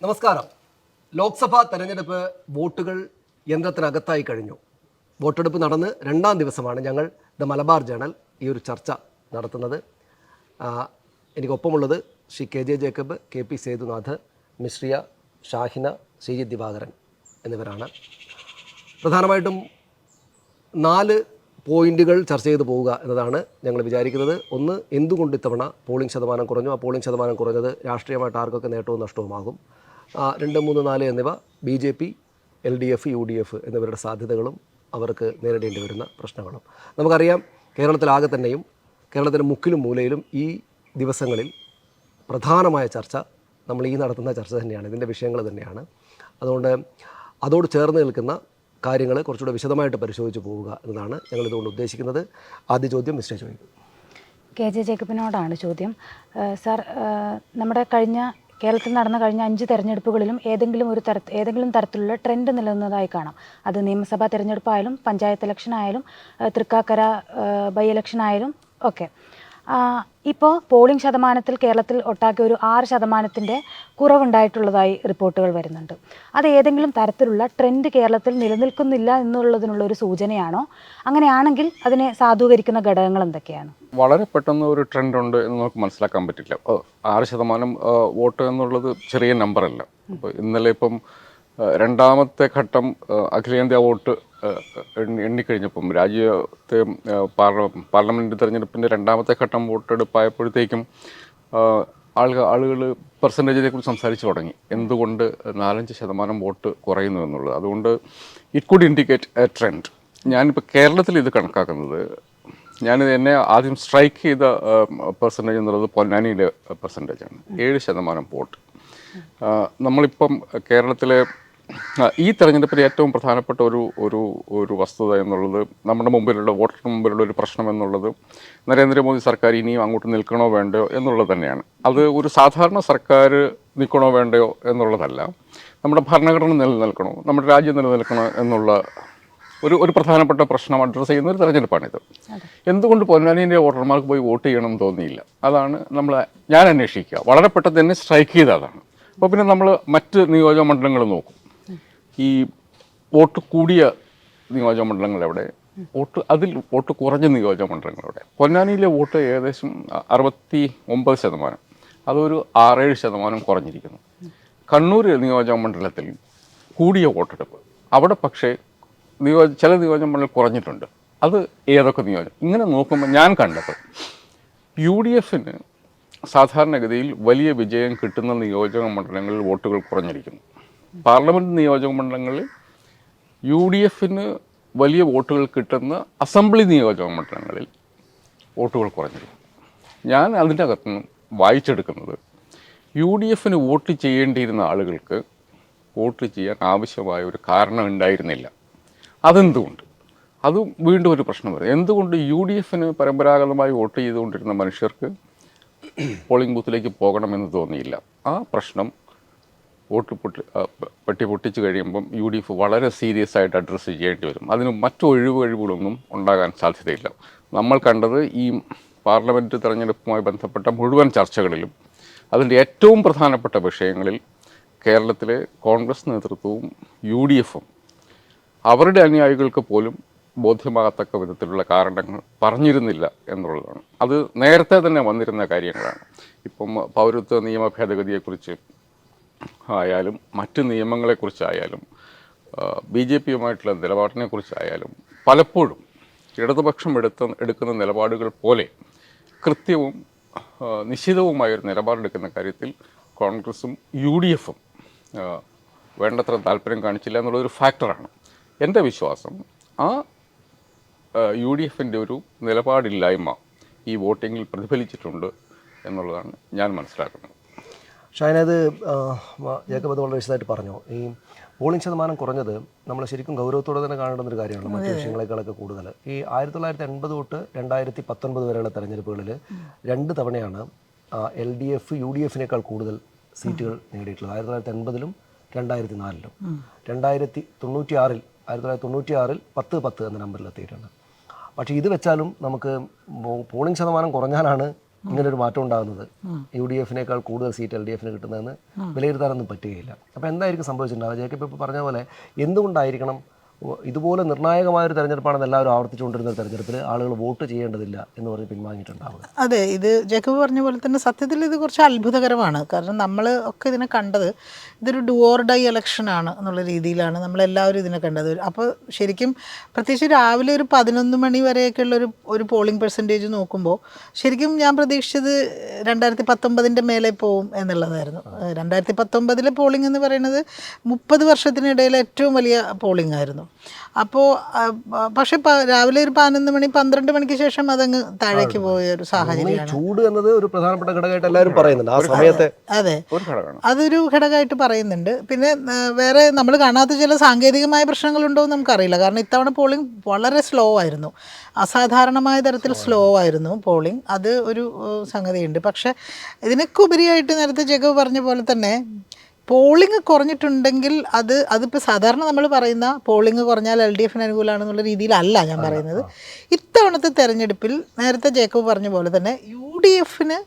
നമസ്കാരം. ലോക്സഭാ തെരഞ്ഞെടുപ്പ് വോട്ടുകൾ യന്ത്രത്തിനകത്തായി കഴിഞ്ഞു. വോട്ടെടുപ്പ് നടന്ന് രണ്ടാം ദിവസമാണ് ഞങ്ങൾ ദ മലബാർ ജേണൽ ഈ ഒരു ചർച്ച നടത്തുന്നത്. എനിക്കൊപ്പമുള്ളത് ശ്രീ കെ ജെ ജേക്കബ്, കെ പി സേതുനാഥ്, മിശ്രിയ, ഷാഹിന, ശ്രീജിത് ദിവാകരൻ എന്നിവരാണ്. പ്രധാനമായിട്ടും 4 പോയിന്റുകൾ ചർച്ച ചെയ്ത് പോവുക എന്നതാണ് ഞങ്ങൾ വിചാരിക്കുന്നത്. ഒന്ന്, എന്തുകൊണ്ട് ഇത്തവണ പോളിംഗ് ശതമാനം കുറഞ്ഞു? ആ പോളിംഗ് ശതമാനം കുറഞ്ഞത് രാഷ്ട്രീയമായിട്ട് ആർക്കൊക്കെ നേട്ടവും നഷ്ടവുമാകും? 2, 3, 4 എന്നിവ BJP, LDF, UDF എന്നിവരുടെ സാധ്യതകളും അവർക്ക് നേരിടേണ്ടി വരുന്ന പ്രശ്നങ്ങളും. നമുക്കറിയാം, കേരളത്തിലാകെ തന്നെയും കേരളത്തിൻ്റെ മുക്കിലും മൂലയിലും ഈ ദിവസങ്ങളിൽ പ്രധാനമായ ചർച്ച നമ്മൾ ഈ നടത്തുന്ന ചർച്ച തന്നെയാണ്, ഇതിൻ്റെ വിഷയങ്ങൾ തന്നെയാണ്. അതുകൊണ്ട് അതോട് ചേർന്ന് നിൽക്കുന്ന കാര്യങ്ങൾ കുറച്ചുകൂടെ വിശദമായിട്ട് പരിശോധിച്ച് പോവുക എന്നതാണ് ഞങ്ങളിതുകൊണ്ട് ഉദ്ദേശിക്കുന്നത്. ആദ്യ ചോദ്യം മിസ്റ്റർ ചോദിക്കും. കെ ജെ ജേക്കബിനോടാണ് ചോദ്യം. സാർ, നമ്മുടെ കേരളത്തിൽ നടന്ന കഴിഞ്ഞ 5 തെരഞ്ഞെടുപ്പുകളിലും ഏതെങ്കിലും തരത്തിലുള്ള ട്രെൻഡ് നിലനിന്നതായി കാണാം. അത് നിയമസഭാ തെരഞ്ഞെടുപ്പായാലും പഞ്ചായത്ത് ഇലക്ഷൻ ആയാലും തൃക്കാക്കര ബൈ ഇലക്ഷൻ ആയാലും ഒക്കെ. ഇപ്പോൾ പോളിംഗ് ശതമാനത്തിൽ കേരളത്തിൽ ഒട്ടാകെ ഒരു 6% കുറവുണ്ടായിട്ടുള്ളതായി റിപ്പോർട്ടുകൾ വരുന്നുണ്ട്. അത് ഏതെങ്കിലും തരത്തിലുള്ള ട്രെൻഡ് കേരളത്തിൽ നിലനിൽക്കുന്നില്ല എന്നുള്ളതിനുള്ള ഒരു സൂചനയാണോ? അങ്ങനെയാണെങ്കിൽ അതിനെ സാധൂകരിക്കുന്ന ഘടകങ്ങൾ എന്തൊക്കെയാണ്? വളരെ പെട്ടെന്ന് ഒരു ട്രെൻഡ് ഉണ്ട് എന്ന് നമുക്ക് മനസ്സിലാക്കാൻ പറ്റില്ല. 6% വോട്ട് എന്നുള്ളത് ചെറിയ നമ്പറല്ല. അപ്പോൾ ഇന്നലെ ഇപ്പം രണ്ടാമത്തെ ഘട്ടം അഖിലേന്ത്യാ വോട്ട് എണ്ണിക്കഴിഞ്ഞപ്പം രാജ്യത്തെ പാർലമെൻറ്റ് തെരഞ്ഞെടുപ്പിൻ്റെ രണ്ടാമത്തെ ഘട്ടം വോട്ടെടുപ്പായപ്പോഴത്തേക്കും ആളുകൾ പെർസെൻറ്റേജിനെ കുറിച്ച് സംസാരിച്ച് തുടങ്ങി. എന്തുകൊണ്ട് 4-5% വോട്ട് കുറയുന്നു എന്നുള്ളത്. അതുകൊണ്ട് it could indicate A trend. ഞാനിപ്പോൾ കേരളത്തിൽ ഇത് കണക്കാക്കുന്നത്, എന്നെ ആദ്യം സ്ട്രൈക്ക് ചെയ്ത പെർസെൻറ്റേജ് എന്നുള്ളത് പൊന്നാനിയിലെ പെർസെൻറ്റേജാണ്. 7% വോട്ട്. നമ്മളിപ്പം കേരളത്തിലെ ഈ തെരഞ്ഞെടുപ്പിൽ ഏറ്റവും പ്രധാനപ്പെട്ട ഒരു വസ്തുത എന്നുള്ളത്, നമ്മുടെ വോട്ടറിന് മുമ്പിലുള്ള ഒരു പ്രശ്നം എന്നുള്ളത്, നരേന്ദ്രമോദി സർക്കാർ ഇനിയും അങ്ങോട്ട് നിൽക്കണോ വേണ്ടയോ എന്നുള്ളത് തന്നെയാണ്. അത് ഒരു സാധാരണ സർക്കാർ നിൽക്കണോ വേണ്ടയോ എന്നുള്ളതല്ല, നമ്മുടെ ഭരണഘടന നിലനിൽക്കണോ, നമ്മുടെ രാജ്യം നിലനിൽക്കണോ എന്നുള്ള ഒരു പ്രധാനപ്പെട്ട പ്രശ്നം അഡ്രസ്സ് ചെയ്യുന്ന ഒരു തെരഞ്ഞെടുപ്പാണിത്. എന്തുകൊണ്ട് പൊന്നാനിൻ്റെ വോട്ടർമാർക്ക് പോയി വോട്ട് ചെയ്യണമെന്ന് തോന്നിയില്ല? അതാണ് ഞാൻ അന്വേഷിക്കുക. വളരെ പെട്ടെന്ന് തന്നെ സ്ട്രൈക്ക് ചെയ്ത അതാണ്. അപ്പോൾ പിന്നെ നമ്മൾ മറ്റ് നിയോജക മണ്ഡലങ്ങൾ നോക്കും. ഈ വോട്ട് കൂടിയ നിയോജക മണ്ഡലങ്ങൾ എവിടെ, വോട്ട് കുറഞ്ഞ നിയോജക മണ്ഡലങ്ങൾ എവിടെ? പൊന്നാനിയിലെ വോട്ട് ഏകദേശം 69%. അതൊരു 6-7% കുറഞ്ഞിരിക്കുന്നു. കണ്ണൂർ നിയോജക മണ്ഡലത്തിൽ കൂടിയ വോട്ടെടുപ്പ്, അവിടെ പക്ഷേ ചില നിയോജക മണ്ഡലം കുറഞ്ഞിട്ടുണ്ട്. അത് ഏതൊക്കെ നിയോജകം? ഇങ്ങനെ നോക്കുമ്പോൾ ഞാൻ കണ്ടത് UDFന് സാധാരണഗതിയിൽ വലിയ വിജയം കിട്ടുന്ന നിയോജക മണ്ഡലങ്ങളിൽ വോട്ടുകൾ കുറഞ്ഞിരിക്കുന്നു. പാർലമെൻറ്റ് നിയോജക മണ്ഡലങ്ങളിൽ UDFന് വലിയ വോട്ടുകൾ കിട്ടുന്ന അസംബ്ലി നിയോജക മണ്ഡലങ്ങളിൽ വോട്ടുകൾ കുറഞ്ഞിരിക്കുന്നു. ഞാൻ അതിൻ്റെ അകത്തുനിന്ന് വായിച്ചെടുക്കുന്നത്, UDFന് വോട്ട് ചെയ്യേണ്ടിയിരുന്ന ആളുകൾക്ക് വോട്ട് ചെയ്യാൻ ആവശ്യമായ ഒരു കാരണം ഉണ്ടായിരുന്നില്ല. അതെന്തുകൊണ്ട്? അത് വീണ്ടും ഒരു പ്രശ്നം വരും. എന്തുകൊണ്ട് UDFന് പരമ്പരാഗതമായി വോട്ട് ചെയ്തുകൊണ്ടിരുന്ന മനുഷ്യർക്ക് പോളിംഗ് ബൂത്തിലേക്ക് പോകണമെന്ന് തോന്നിയില്ല? ആ പ്രശ്നം പെട്ടി പൊട്ടിച്ച് കഴിയുമ്പം UDF വളരെ സീരിയസ് ആയിട്ട് അഡ്രസ്സ് ചെയ്യേണ്ടി വരും. അതിന് മറ്റു ഒഴിവുകളൊന്നും ഉണ്ടാകാൻ സാധ്യതയില്ല. നമ്മൾ കണ്ടത് ഈ പാർലമെൻറ്റ് തെരഞ്ഞെടുപ്പുമായി ബന്ധപ്പെട്ട മുഴുവൻ ചർച്ചകളിലും അതിൻ്റെ ഏറ്റവും പ്രധാനപ്പെട്ട വിഷയങ്ങളിൽ കേരളത്തിലെ കോൺഗ്രസ് നേതൃത്വവും UDFും അവരുടെ അനുയായികൾക്ക് പോലും ബോധ്യമാകത്തക്ക വിധത്തിലുള്ള കാരണങ്ങൾ പറഞ്ഞിരുന്നില്ല എന്നുള്ളതാണ്. അത് നേരത്തെ തന്നെ വന്നിരുന്ന കാര്യങ്ങളാണ്. ഇപ്പം പൗരത്വ നിയമ ഭേദഗതിയെക്കുറിച്ച് ആയാലും മറ്റ് നിയമങ്ങളെക്കുറിച്ചായാലും BJPയുമായിട്ടുള്ള നിലപാടിനെക്കുറിച്ചായാലും പലപ്പോഴും ഇടതുപക്ഷം എടുക്കുന്ന നിലപാടുകൾ പോലെ കൃത്യവും നിശ്ചിതവുമായൊരു നിലപാടെടുക്കുന്ന കാര്യത്തിൽ കോൺഗ്രസും UDFും വേണ്ടത്ര താല്പര്യം കാണിച്ചില്ല എന്നുള്ളൊരു ഫാക്ടറാണ്. എൻ്റെ വിശ്വാസം UDFിൻ്റെ ഒരു നിലപാടില്ലായ്മ ഈ വോട്ടിങ്ങിൽ പ്രതിഫലിച്ചിട്ടുണ്ട് എന്നുള്ളതാണ് ഞാൻ മനസ്സിലാക്കുന്നത്. ഷാഹിനത് ജേക്കബ് അത് വളരെ വിശദമായിട്ട് പറഞ്ഞു. ഈ പോളിംഗ് ശതമാനം കുറഞ്ഞത് നമ്മൾ ശരിക്കും ഗൗരവത്തോടെ തന്നെ കാണേണ്ടുന്നൊരു കാര്യമാണ്, മറ്റു വിഷയങ്ങളെക്കാളൊക്കെ കൂടുതൽ. ഈ 1980 തൊട്ട് 2019 വരെയുള്ള തെരഞ്ഞെടുപ്പുകളിൽ 2 തവണയാണ് LDF UDFിനേക്കാൾ കൂടുതൽ സീറ്റുകൾ നേടിയിട്ടുള്ളത്. 1980-ലും 2004-ലും. 1996-ൽ 10-10 എന്ന നമ്പറിലെത്തിയിട്ടുണ്ട്. പക്ഷേ ഇത് വെച്ചാലും നമുക്ക് പോളിംഗ് ശതമാനം കുറഞ്ഞാലാണ് ഇങ്ങനൊരു മാറ്റം ഉണ്ടാകുന്നത്, UDF-നേക്കാൾ കൂടുതൽ സീറ്റ് LDF-ന് കിട്ടുന്നതെന്ന് വിലയിരുത്താനൊന്നും പറ്റുകയില്ല. അപ്പോൾ എന്തായിരിക്കും സംഭവിച്ചിട്ടുണ്ടാവുക? ജേക്കബ് ഇപ്പോൾ പറഞ്ഞ പോലെ എന്തുകൊണ്ടായിരിക്കണം ഇതുപോലെ നിർണായകമായൊരു തെരഞ്ഞെടുപ്പാണെന്ന് എല്ലാവരും ആവർത്തിച്ചുകൊണ്ടിരുന്ന ഒരു തെരഞ്ഞെടുപ്പിൽ ആളുകൾ വോട്ട് ചെയ്യേണ്ടതില്ല എന്ന് പറഞ്ഞ് പിൻവാങ്ങിയിട്ടുണ്ടാവുക? അതെ, ഇത് ജേക്കബ് പറഞ്ഞ പോലെ തന്നെ സത്യത്തിൽ ഇത് കുറച്ച് അത്ഭുതകരമാണ്. കാരണം നമ്മൾ ഒക്കെ ഇതിനെ കണ്ടത് ഇതൊരു ഡു ഓർ ഡൈ ഇലക്ഷനാണ് എന്നുള്ള രീതിയിലാണ് നമ്മളെല്ലാവരും ഇതിനെ കണ്ടത്. അപ്പോൾ ശരിക്കും പ്രത്യേകിച്ച് രാവിലെ ഒരു 11 മണി വരെയൊക്കെയുള്ള ഒരു പോളിംഗ് പെർസെൻറ്റേജ് നോക്കുമ്പോൾ ശരിക്കും ഞാൻ പ്രതീക്ഷിച്ചത് 2019 മേലെ പോവും എന്നുള്ളതായിരുന്നു. 2019 പോളിംഗ് എന്ന് പറയുന്നത് 30 വർഷത്തിനിടയിൽ ഏറ്റവും വലിയ പോളിംഗ് ആയിരുന്നു. അപ്പോൾ പക്ഷെ രാവിലെ ഒരു 11 മണി 12 മണിക്ക് ശേഷം അതങ്ങ് താഴേക്ക് പോയ ഒരു സാഹചര്യമാണ്. ചൂട് എന്നത് ഒരു പ്രധാനപ്പെട്ട ഘടകമായിട്ട് എല്ലാവരും പറയുന്നുണ്ട് ആ സമയത്തെ. അതെ, അതൊരു ഘടകമായിട്ട് പറയുന്നുണ്ട്. പിന്നെ വേറെ നമ്മൾ കാണാത്ത ചില സാങ്കേതികമായ പ്രശ്നങ്ങളുണ്ടോ എന്ന് നമുക്കറിയില്ല. കാരണം ഇത്തവണ പോളിംഗ് വളരെ സ്ലോ ആയിരുന്നു, അസാധാരണമായ തരത്തിൽ സ്ലോ ആയിരുന്നു പോളിംഗ്. അത് ഒരു സംഗതിയുണ്ട്. പക്ഷെ ഇതിനൊക്കെ ഉപരിയായിട്ട് നേരത്തെ ജേക്കബ് പറഞ്ഞ പോലെ തന്നെ പോളിംഗ് കുറഞ്ഞിട്ടുണ്ടെങ്കിൽ അതിപ്പോൾ സാധാരണ നമ്മൾ പറയുന്ന പോളിംഗ് കുറഞ്ഞാൽ LDF-ന് അനുകൂലമാണെന്നുള്ള രീതിയിലല്ല ഞാൻ പറയുന്നത്. ഇത്തവണത്തെ തെരഞ്ഞെടുപ്പിൽ നേരത്തെ ജേക്കബ് പറഞ്ഞ പോലെ തന്നെ UDF-ന്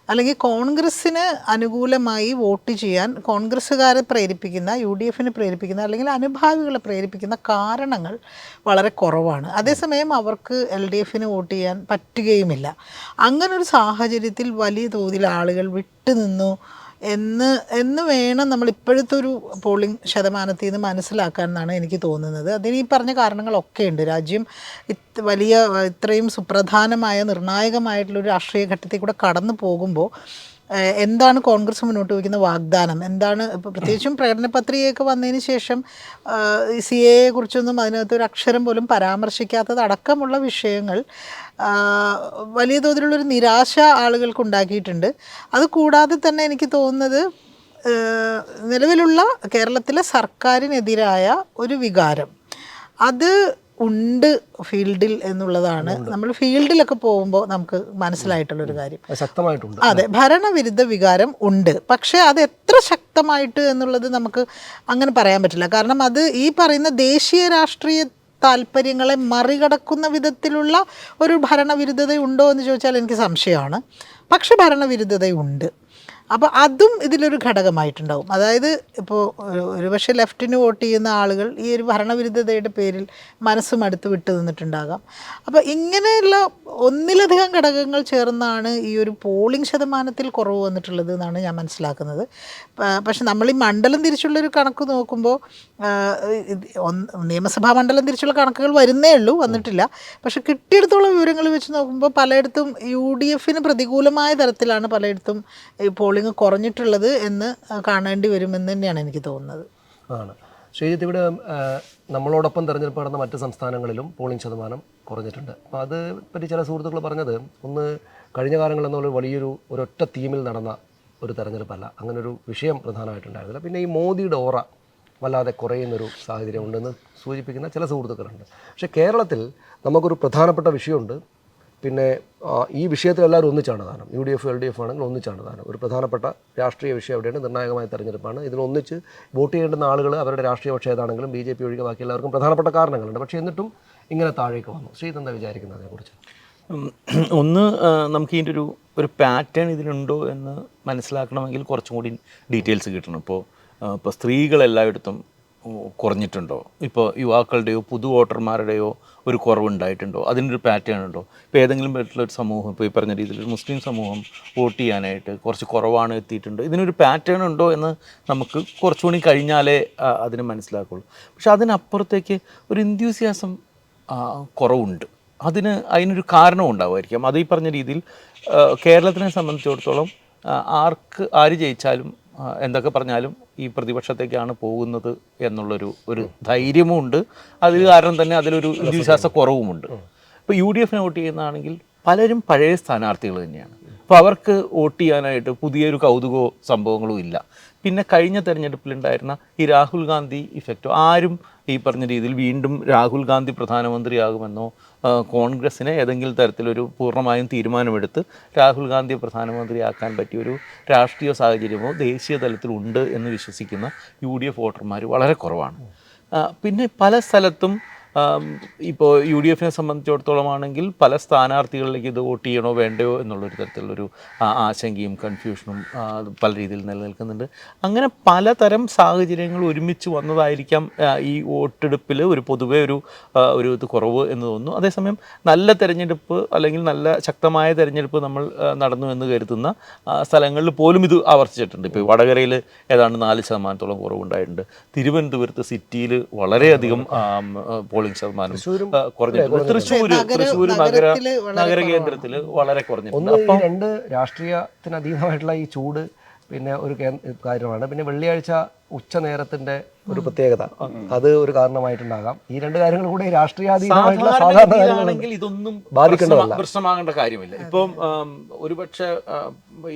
അല്ലെങ്കിൽ കോൺഗ്രസ്സിന് അനുകൂലമായി വോട്ട് ചെയ്യാൻ കോൺഗ്രസ്സുകാരെ പ്രേരിപ്പിക്കുന്ന, UDF-ന് പ്രേരിപ്പിക്കുന്ന അല്ലെങ്കിൽ അനുഭാവികളെ പ്രേരിപ്പിക്കുന്ന കാരണങ്ങൾ വളരെ കുറവാണ്. അതേസമയം അവർക്ക് LDF-ന് വോട്ട് ചെയ്യാൻ പറ്റുകയുമില്ല. അങ്ങനൊരു സാഹചര്യത്തിൽ വലിയ തോതിൽ ആളുകൾ വിട്ടുനിന്നു എന്ന് വേണം നമ്മൾ ഇപ്പോഴത്തെ ഒരു പോളിംഗ് ശതമാനത്തിൽ നിന്ന് മനസ്സിലാക്കാൻ എന്നാണ് എനിക്ക് തോന്നുന്നത്. അതിന് ഈ പറഞ്ഞ കാരണങ്ങളൊക്കെ ഉണ്ട്. രാജ്യം ഇത്രയും സുപ്രധാനമായ നിർണായകമായിട്ടുള്ളൊരു രാഷ്ട്രീയ ഘട്ടത്തിൽ കൂടെ കടന്നു പോകുമ്പോൾ എന്താണ് കോൺഗ്രസ് മുന്നോട്ട് വയ്ക്കുന്ന വാഗ്ദാനം, എന്താണ് ഇപ്പോൾ പ്രത്യേകിച്ചും പ്രകടന പത്രികയൊക്കെ വന്നതിന് ശേഷം CAA കുറിച്ചൊന്നും അതിനകത്ത് ഒരു അക്ഷരം പോലും പരാമർശിക്കാത്തത് അടക്കമുള്ള വിഷയങ്ങൾ വലിയ തോതിലുള്ളൊരു നിരാശ ആളുകൾക്ക് ഉണ്ടാക്കിയിട്ടുണ്ട്. അതുകൂടാതെ തന്നെ എനിക്ക് തോന്നുന്നത് നിലവിലുള്ള കേരളത്തിലെ സർക്കാരിനെതിരായ ഒരു വികാരം അത് ഉണ്ട് ഫീൽഡിൽ എന്നുള്ളതാണ്. നമ്മൾ ഫീൽഡിലൊക്കെ പോകുമ്പോൾ നമുക്ക് മനസ്സിലായിട്ടുള്ളൊരു കാര്യം. ശക്തമായിട്ടുണ്ട്. അതെ, ഭരണവിരുദ്ധ വികാരം ഉണ്ട്. പക്ഷേ അത് എത്ര ശക്തമായിട്ട് എന്നുള്ളത് നമുക്ക് അങ്ങനെ പറയാൻ പറ്റില്ല. കാരണം അത് ഈ പറയുന്ന ദേശീയ രാഷ്ട്രീയ താല്പര്യങ്ങളെ മറികടക്കുന്ന വിധത്തിലുള്ള ഒരു ഭരണവിരുദ്ധത ഉണ്ടോ എന്ന് ചോദിച്ചാൽ എനിക്ക് സംശയമാണ്. പക്ഷെ ഭരണവിരുദ്ധതയുണ്ട്. അപ്പോൾ അതും ഇതിലൊരു ഘടകമായിട്ടുണ്ടാവും. അതായത് ഇപ്പോൾ ഒരുപക്ഷെ ലെഫ്റ്റിന് വോട്ട് ചെയ്യുന്ന ആളുകൾ ഈ ഒരു ഭരണവിരുദ്ധതയുടെ പേരിൽ മനസ്സും അടുത്ത് വിട്ടു നിന്നിട്ടുണ്ടാകാം. അപ്പോൾ ഇങ്ങനെയുള്ള ഒന്നിലധികം ഘടകങ്ങൾ ചേർന്നാണ് ഈ ഒരു പോളിംഗ് ശതമാനത്തിൽ കുറവ് വന്നിട്ടുള്ളത് എന്നാണ് ഞാൻ മനസ്സിലാക്കുന്നത്. പക്ഷെ നമ്മൾ ഈ മണ്ഡലം തിരിച്ചുള്ളൊരു കണക്ക് നോക്കുമ്പോൾ നിയമസഭാ മണ്ഡലം തിരിച്ചുള്ള കണക്കുകൾ വരുന്നേ ഉള്ളൂ, വന്നിട്ടില്ല. പക്ഷെ കിട്ടിയെടുത്തോളം വിവരങ്ങൾ വെച്ച് നോക്കുമ്പോൾ പലയിടത്തും UDF-ന് പ്രതികൂലമായ തരത്തിലാണ് പലയിടത്തും പോളിംഗ് കുറഞ്ഞിട്ടുള്ളത് എന്ന് കാണേണ്ടി വരുമെന്ന് തന്നെയാണ് എനിക്ക് തോന്നുന്നത്. ആണ് ശ്രീജിത്ത്, ഇവിടെ നമ്മളോടൊപ്പം തെരഞ്ഞെടുപ്പ് നടന്ന മറ്റ് സംസ്ഥാനങ്ങളിലും പോളിംഗ് ശതമാനം കുറഞ്ഞിട്ടുണ്ട്. അപ്പോൾ അത് പറ്റി ചില സുഹൃത്തുക്കൾ പറഞ്ഞത്, ഒന്ന് കഴിഞ്ഞ കാലങ്ങളെന്നുള്ള ഒരൊറ്റ തീമിൽ നടന്ന ഒരു തെരഞ്ഞെടുപ്പല്ല, അങ്ങനൊരു വിഷയം പ്രധാനമായിട്ടുണ്ടായിരുന്നില്ല. പിന്നെ ഈ മോദിയുടെ ഓറ വല്ലാതെ കുറയുന്നൊരു സാഹചര്യം ഉണ്ടെന്ന് സൂചിപ്പിക്കുന്ന ചില സുഹൃത്തുക്കളുണ്ട്. പക്ഷേ കേരളത്തിൽ നമുക്കൊരു പ്രധാനപ്പെട്ട വിഷയമുണ്ട്. പിന്നെ ഈ വിഷയത്തിൽ എല്ലാവരും ഒന്നിച്ചാണ് താനും, UDF LDF ആണെങ്കിൽ ഒന്നിച്ചാണ് താനും. ഒരു പ്രധാനപ്പെട്ട രാഷ്ട്രീയ വിഷയം എവിടെയാണ്? നിർണായകമായ തെരഞ്ഞെടുപ്പാണ്. ഇതിലൊന്നിച്ച് വോട്ട് ചെയ്യേണ്ടുന്ന ആളുകൾ അവരുടെ രാഷ്ട്രീയ പക്ഷേ ഏതാണെങ്കിലും BJP ഒഴികെ ബാക്കി എല്ലാവർക്കും പ്രധാനപ്പെട്ട കാരണങ്ങളുണ്ട്. പക്ഷേ എന്നിട്ടും ഇങ്ങനെ താഴേക്ക് വന്നു. ശ്രീ എന്താ വിചാരിക്കുന്നത് അതിനെക്കുറിച്ച്? ഒന്ന്, നമുക്ക് ഇതിൻ്റെ ഒരു പാറ്റേൺ ഇതിലുണ്ടോ എന്ന് മനസ്സിലാക്കണമെങ്കിൽ കുറച്ചും കൂടി ഡീറ്റെയിൽസ് കിട്ടണം. ഇപ്പോൾ സ്ത്രീകളെല്ലായിടത്തും കുറഞ്ഞിട്ടുണ്ടോ, ഇപ്പോൾ യുവാക്കളുടെയോ പുതു വോട്ടർമാരുടെയോ ഒരു കുറവുണ്ടായിട്ടുണ്ടോ, അതിനൊരു പാറ്റേൺ ഉണ്ടോ? ഇപ്പോൾ ഏതെങ്കിലും തരത്തിലൊരു സമൂഹം, ഇപ്പോൾ ഈ പറഞ്ഞ രീതിയിൽ ഒരു മുസ്ലിം സമൂഹം വോട്ട് ചെയ്യാനായിട്ട് കുറച്ച് കുറവാണ് എത്തിയിട്ടുണ്ടോ, ഇതിനൊരു പാറ്റേൺ ഉണ്ടോ എന്ന് നമുക്ക് കുറച്ചുകൂടി കഴിഞ്ഞാലേ അതിന് മനസ്സിലാക്കുള്ളൂ. പക്ഷെ അതിനപ്പുറത്തേക്ക് ഒരു എന്തൂസിയാസം കുറവുണ്ട്. അതിനൊരു കാരണവും ഉണ്ടാവുമായിരിക്കാം. അത് ഈ പറഞ്ഞ രീതിയിൽ കേരളത്തിനെ സംബന്ധിച്ചിടത്തോളം ആര് ജയിച്ചാലും എന്തൊക്കെ പറഞ്ഞാലും ഈ പ്രതിപക്ഷത്തേക്കാണ് പോകുന്നത് എന്നുള്ളൊരു ധൈര്യമുണ്ട്. അതിൽ കാരണം തന്നെ അതിലൊരു വിശ്വാസ കുറവുമുണ്ട്. ഇപ്പോൾ UDF-ന് വോട്ട് ചെയ്യുന്നതാണെങ്കിൽ പലരും പഴയ സ്ഥാനാർത്ഥികൾ തന്നെയാണ്. അപ്പോൾ അവർക്ക് വോട്ട് ചെയ്യാനായിട്ട് പുതിയൊരു കൗതുകമോ സംഭവങ്ങളും ഇല്ല. പിന്നെ കഴിഞ്ഞ തെരഞ്ഞെടുപ്പിലുണ്ടായിരുന്ന ഈ രാഹുൽ ഗാന്ധി ഇഫക്റ്റോ, ആരും ഈ പറഞ്ഞ രീതിയിൽ വീണ്ടും രാഹുൽ ഗാന്ധി പ്രധാനമന്ത്രിയാകുമെന്നോ കോൺഗ്രസ്സിനെ ഏതെങ്കിലും തരത്തിലൊരു പൂർണ്ണമായും തീരുമാനമെടുത്ത് രാഹുൽ ഗാന്ധിയെ പ്രധാനമന്ത്രിയാക്കാൻ പറ്റിയൊരു രാഷ്ട്രീയ സാഹചര്യമോ ദേശീയ തലത്തിലുണ്ട് എന്ന് വിശ്വസിക്കുന്ന UDF വോട്ടർമാർ വളരെ കുറവാണ്. പിന്നെ പല സ്ഥലത്തും ഇപ്പോൾ UDF സംബന്ധിച്ചിടത്തോളം ആണെങ്കിൽ പല സ്ഥാനാർത്ഥികളിലേക്ക് ഇത് വോട്ട് ചെയ്യണോ വേണ്ടയോ എന്നുള്ളൊരു തരത്തിലുള്ളൊരു ആശങ്കയും കൺഫ്യൂഷനും പല രീതിയിൽ നിലനിൽക്കുന്നുണ്ട്. അങ്ങനെ പലതരം സാഹചര്യങ്ങൾ ഒരുമിച്ച് വന്നതായിരിക്കാം ഈ വോട്ടെടുപ്പിൽ ഒരു പൊതുവെ ഒരു ഇത് കുറവ് എന്ന് തോന്നുന്നു. അതേസമയം നല്ല തെരഞ്ഞെടുപ്പ് അല്ലെങ്കിൽ നല്ല ശക്തമായ തെരഞ്ഞെടുപ്പ് നമ്മൾ നടന്നു എന്ന് കരുതുന്ന സ്ഥലങ്ങളിൽ പോലും ഇത് ആവർത്തിച്ചിട്ടുണ്ട്. ഇപ്പോൾ വടകരയിൽ ഏതാണ്ട് 4% കുറവുണ്ടായിട്ടുണ്ട്. തിരുവനന്തപുരത്ത് സിറ്റിയിൽ വളരെയധികം പോളിംഗ് ശതമാനം കുറഞ്ഞിട്ടുണ്ട്. തൃശ്ശൂർ നഗര കേന്ദ്രത്തിൽ വളരെ കുറഞ്ഞിട്ടുണ്ട്. ഒന്ന് ഈ രണ്ട് രാഷ്ട്രീയത്തിന് അതീതമായിട്ടുള്ള ഈ ചൂട് പിന്നെ ഒരു കാര്യമാണ്. പിന്നെ വെള്ളിയാഴ്ച ഉച്ച നേരത്തിന്റെ ഒരു പ്രത്യേകത അത് ഒരു കാരണമായിട്ടുണ്ടാകാം. ഈ രണ്ട് കാര്യങ്ങൾ കൂടെ രാഷ്ട്രീയാതീതമായിട്ടുള്ള സാധാരണ കാര്യങ്ങൾ ഇതൊന്നും ബാധിക്കേണ്ടതല്ല, പ്രശ്നമാകേണ്ട കാര്യമില്ല. ഇപ്പം ഒരുപക്ഷെ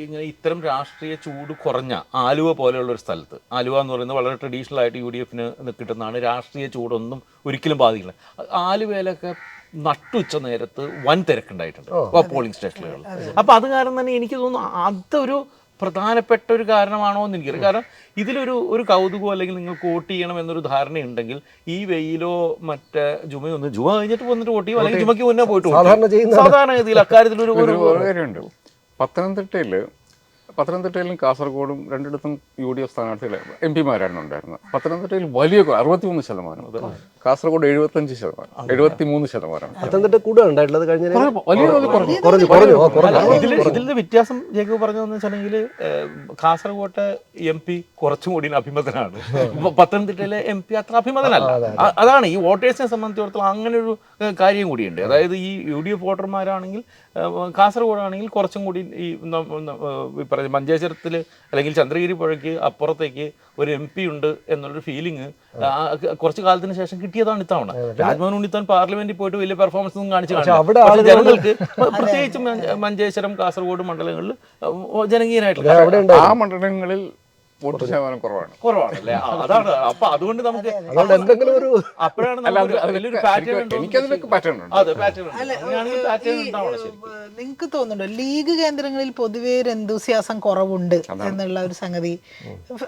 ഇങ്ങനെ ഇത്തരം രാഷ്ട്രീയ ചൂട് കുറഞ്ഞ ആലുവ പോലെയുള്ള ഒരു സ്ഥലത്ത്, ആലുവ എന്ന് പറയുന്നത് വളരെ ട്രഡീഷണൽ ആയിട്ട് UDF കിട്ടുന്നതാണ്, രാഷ്ട്രീയ ചൂടൊന്നും ഒരിക്കലും ബാധിക്കില്ല. ആലുവയിലൊക്കെ നട്ടുച്ച നേരത്ത് വൻ തിരക്കുണ്ടായിട്ടുണ്ട് പോളിംഗ് സ്റ്റേഷനുകളിൽ. അപ്പം അത് കാരണം തന്നെ എനിക്ക് തോന്നുന്നു അതൊരു പ്രധാനപ്പെട്ട ഒരു കാരണമാണോ എന്ന് എനിക്കറിയാം. കാരണം ഇതിലൊരു കൗതുകം അല്ലെങ്കിൽ നിങ്ങൾക്ക് വോട്ട് ചെയ്യണം എന്നൊരു ധാരണയുണ്ടെങ്കിൽ ഈ വെയിലോ മറ്റേ ജുമ കഴിഞ്ഞിട്ട് വന്നിട്ട് വോട്ട് ചെയ്യും, അല്ലെങ്കിൽ ജുമയ്ക്ക് മുന്നേ പോയിട്ട് സാധാരണഗതിയിൽ അക്കാര്യത്തിലൊരു കാര്യമുണ്ട്. പത്തനംതിട്ടയിലും കാസർഗോഡും രണ്ടിടത്തും UDF സ്ഥാനാർത്ഥികൾ MP-മാരാണ് ഉണ്ടായിരുന്നത്. പത്തനംതിട്ടയിൽ വലിയ 63%, കാസർഗോഡ് 75%, 73%. പത്തനംതിട്ട കൂടുതൽ ഉണ്ടായിട്ടുള്ളത് കഴിഞ്ഞ ഇതിന്റെ വ്യത്യാസം ജേക്കബ് പറഞ്ഞതെന്ന് വെച്ചിട്ടുണ്ടെങ്കിൽ കാസർഗോട്ടെ MP കുറച്ചും കൂടി അഭിമതനാണ്, പത്തനംതിട്ടയിലെ MP അത്ര അഭിമതനല്ല. അതാണ് ഈ വോട്ടേഴ്സിനെ സംബന്ധിച്ചിടത്തോളം അങ്ങനെ ഒരു കാര്യം കൂടിയുണ്ട്. അതായത് ഈ UDF വോട്ടർമാരാണെങ്കിൽ കാസർഗോഡാണെങ്കിൽ കുറച്ചും കൂടി ഈ പറഞ്ഞ മഞ്ചേശ്വരത്തിൽ അല്ലെങ്കിൽ ചന്ദ്രഗിരി പുഴയ്ക്ക് അപ്പുറത്തേക്ക് ഒരു MP ഉണ്ട് എന്നുള്ളൊരു ഫീലിംഗ് കുറച്ച് കാലത്തിന് ശേഷം കിട്ടിയതാണ് ഇത്തവണ. രാജ്മോഹൻ ഉണ്ണിത്താൻ പാർലമെന്റിൽ പോയിട്ട് വലിയ പെർഫോമൻസ് ഒന്നും കാണിച്ചു കാണില്ല. ജനങ്ങൾക്ക് പ്രത്യേകിച്ച് മഞ്ചേശ്വരം കാസർഗോഡ് മണ്ഡലങ്ങളിൽ ജനകീയനായിട്ടുള്ള ആ മണ്ഡലങ്ങളിൽ വോട്ട് ശതമാനം കുറവാണല്ലേ. അതാണ്. അപ്പൊ അതുകൊണ്ട് നമുക്ക് എന്തെങ്കിലും ഒരു അപ്പോഴാണ് വലിയൊരു പാറ്റേൺ നിങ്ങൾക്ക് തോന്നുന്നുണ്ടോ ലീഗ് കേന്ദ്രങ്ങളിൽ പൊതുവേ ഒരു എന്തൂസിയാസം കുറവുണ്ട് എന്നുള്ള ഒരു സംഗതി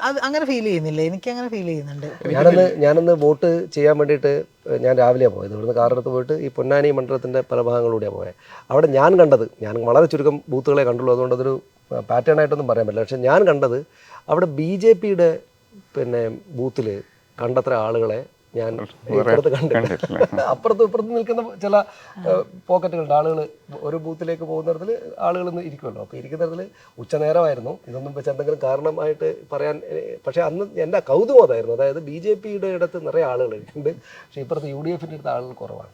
അത് അങ്ങനെ ഫീൽ ചെയ്യുന്നില്ലേ? എനിക്ക് അങ്ങനെ ഫീൽ ചെയ്യുന്നുണ്ട്. ഞാനന്ന് വോട്ട് ചെയ്യാൻ വേണ്ടിയിട്ട് ഞാൻ രാവിലെയാണ് പോയത്. ഇവിടുന്ന് കാറെടുത്ത് പോയിട്ട് ഈ പൊന്നാനി മണ്ഡലത്തിൻ്റെ പല ഭാഗങ്ങളിലൂടെയാണ് പോയത്. അവിടെ ഞാൻ വളരെ ചുരുക്കം ബൂത്തുകളെ കണ്ടുള്ളൂ, അതുകൊണ്ട് അതൊരു പാറ്റേൺ ആയിട്ടൊന്നും പറയാൻ പറ്റില്ല. പക്ഷെ ഞാൻ കണ്ടത് അവിടെ BJP-യുടെ പിന്നെ ബൂത്തിൽ കണ്ടത്ര ആളുകളെ ഞാൻ ഇപ്പുറത്ത് കണ്ടില്ല. അപ്പുറത്തും നിൽക്കുന്ന ചില പോക്കറ്റുകളുണ്ട്. ആളുകൾ ഒരു ബൂത്തിലേക്ക് പോകുന്നിടത്തിൽ ആളുകൾ ഇരിക്കുമല്ലോ. അപ്പോൾ ഇരിക്കുന്നിടത്തിൽ ഉച്ചനേരമായിരുന്നു. ഇതൊന്നും വെച്ച് എന്തെങ്കിലും കാരണമായിട്ട് പറയാൻ, പക്ഷേ അന്ന് എൻ്റെ കൗതുകം അതായിരുന്നു. അതായത് BJP-യുടെ ഇടത്ത് നിറയെ ആളുകൾ ഉണ്ട്, പക്ഷേ ഇപ്പുറത്ത് UDF-ൻ്റെ അടുത്ത് ആളുകൾ കുറവാണ്.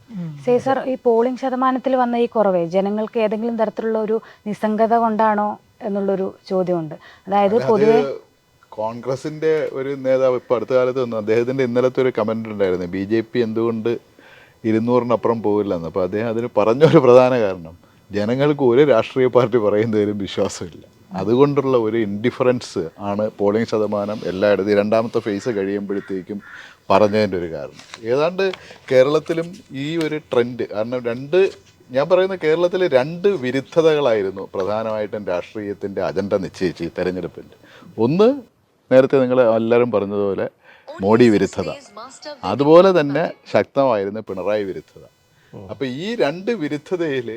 സർ, ഈ പോളിംഗ് ശതമാനത്തിൽ വന്ന ഈ കുറവേ ജനങ്ങൾക്ക് ഏതെങ്കിലും തരത്തിലുള്ള ഒരു നിസ്സംഗത കൊണ്ടാണോ എന്നുള്ളൊരു ചോദ്യമുണ്ട്. അതായത് പൊതുവെ കോൺഗ്രസിന്റെ ഒരു നേതാവ് ഇപ്പോൾ അടുത്ത കാലത്ത് വന്നു, അദ്ദേഹത്തിന്റെ ഇന്നലത്തെ ഒരു കമന്റ് ഉണ്ടായിരുന്നു, BJP എന്തുകൊണ്ട് 200-നപ്പുറം പോകില്ലെന്ന്. അപ്പോൾ അദ്ദേഹം അതിന് പറഞ്ഞൊരു പ്രധാന കാരണം ജനങ്ങൾക്ക് ഒരു രാഷ്ട്രീയ പാർട്ടി പറയുന്നതിലും വിശ്വാസമില്ല, അതുകൊണ്ടുള്ള ഒരു ഇൻഡിഫറൻസ് ആണ് പോളിംഗ് ശതമാനം എല്ലായിടത്തും രണ്ടാമത്തെ ഫേസ് കഴിയുമ്പോഴത്തേക്കും പറഞ്ഞതിൻ്റെ ഒരു കാരണം. ഏതാണ്ട് കേരളത്തിലും ഈ ഒരു ട്രെൻഡ്, കാരണം ഞാൻ പറയുന്ന കേരളത്തിൽ 2 വിരുദ്ധതകളായിരുന്നു പ്രധാനമായിട്ടും രാഷ്ട്രീയത്തിൻ്റെ അജണ്ട നിശ്ചയിച്ച് ഈ തെരഞ്ഞെടുപ്പിൻ്റെ. ഒന്ന്, നേരത്തെ നിങ്ങൾ എല്ലാവരും പറഞ്ഞതുപോലെ മോഡി വിരുദ്ധത, അതുപോലെ തന്നെ ശക്തമായിരുന്നു പിണറായി വിരുദ്ധത. അപ്പോൾ ഈ 2 വിരുദ്ധതയിൽ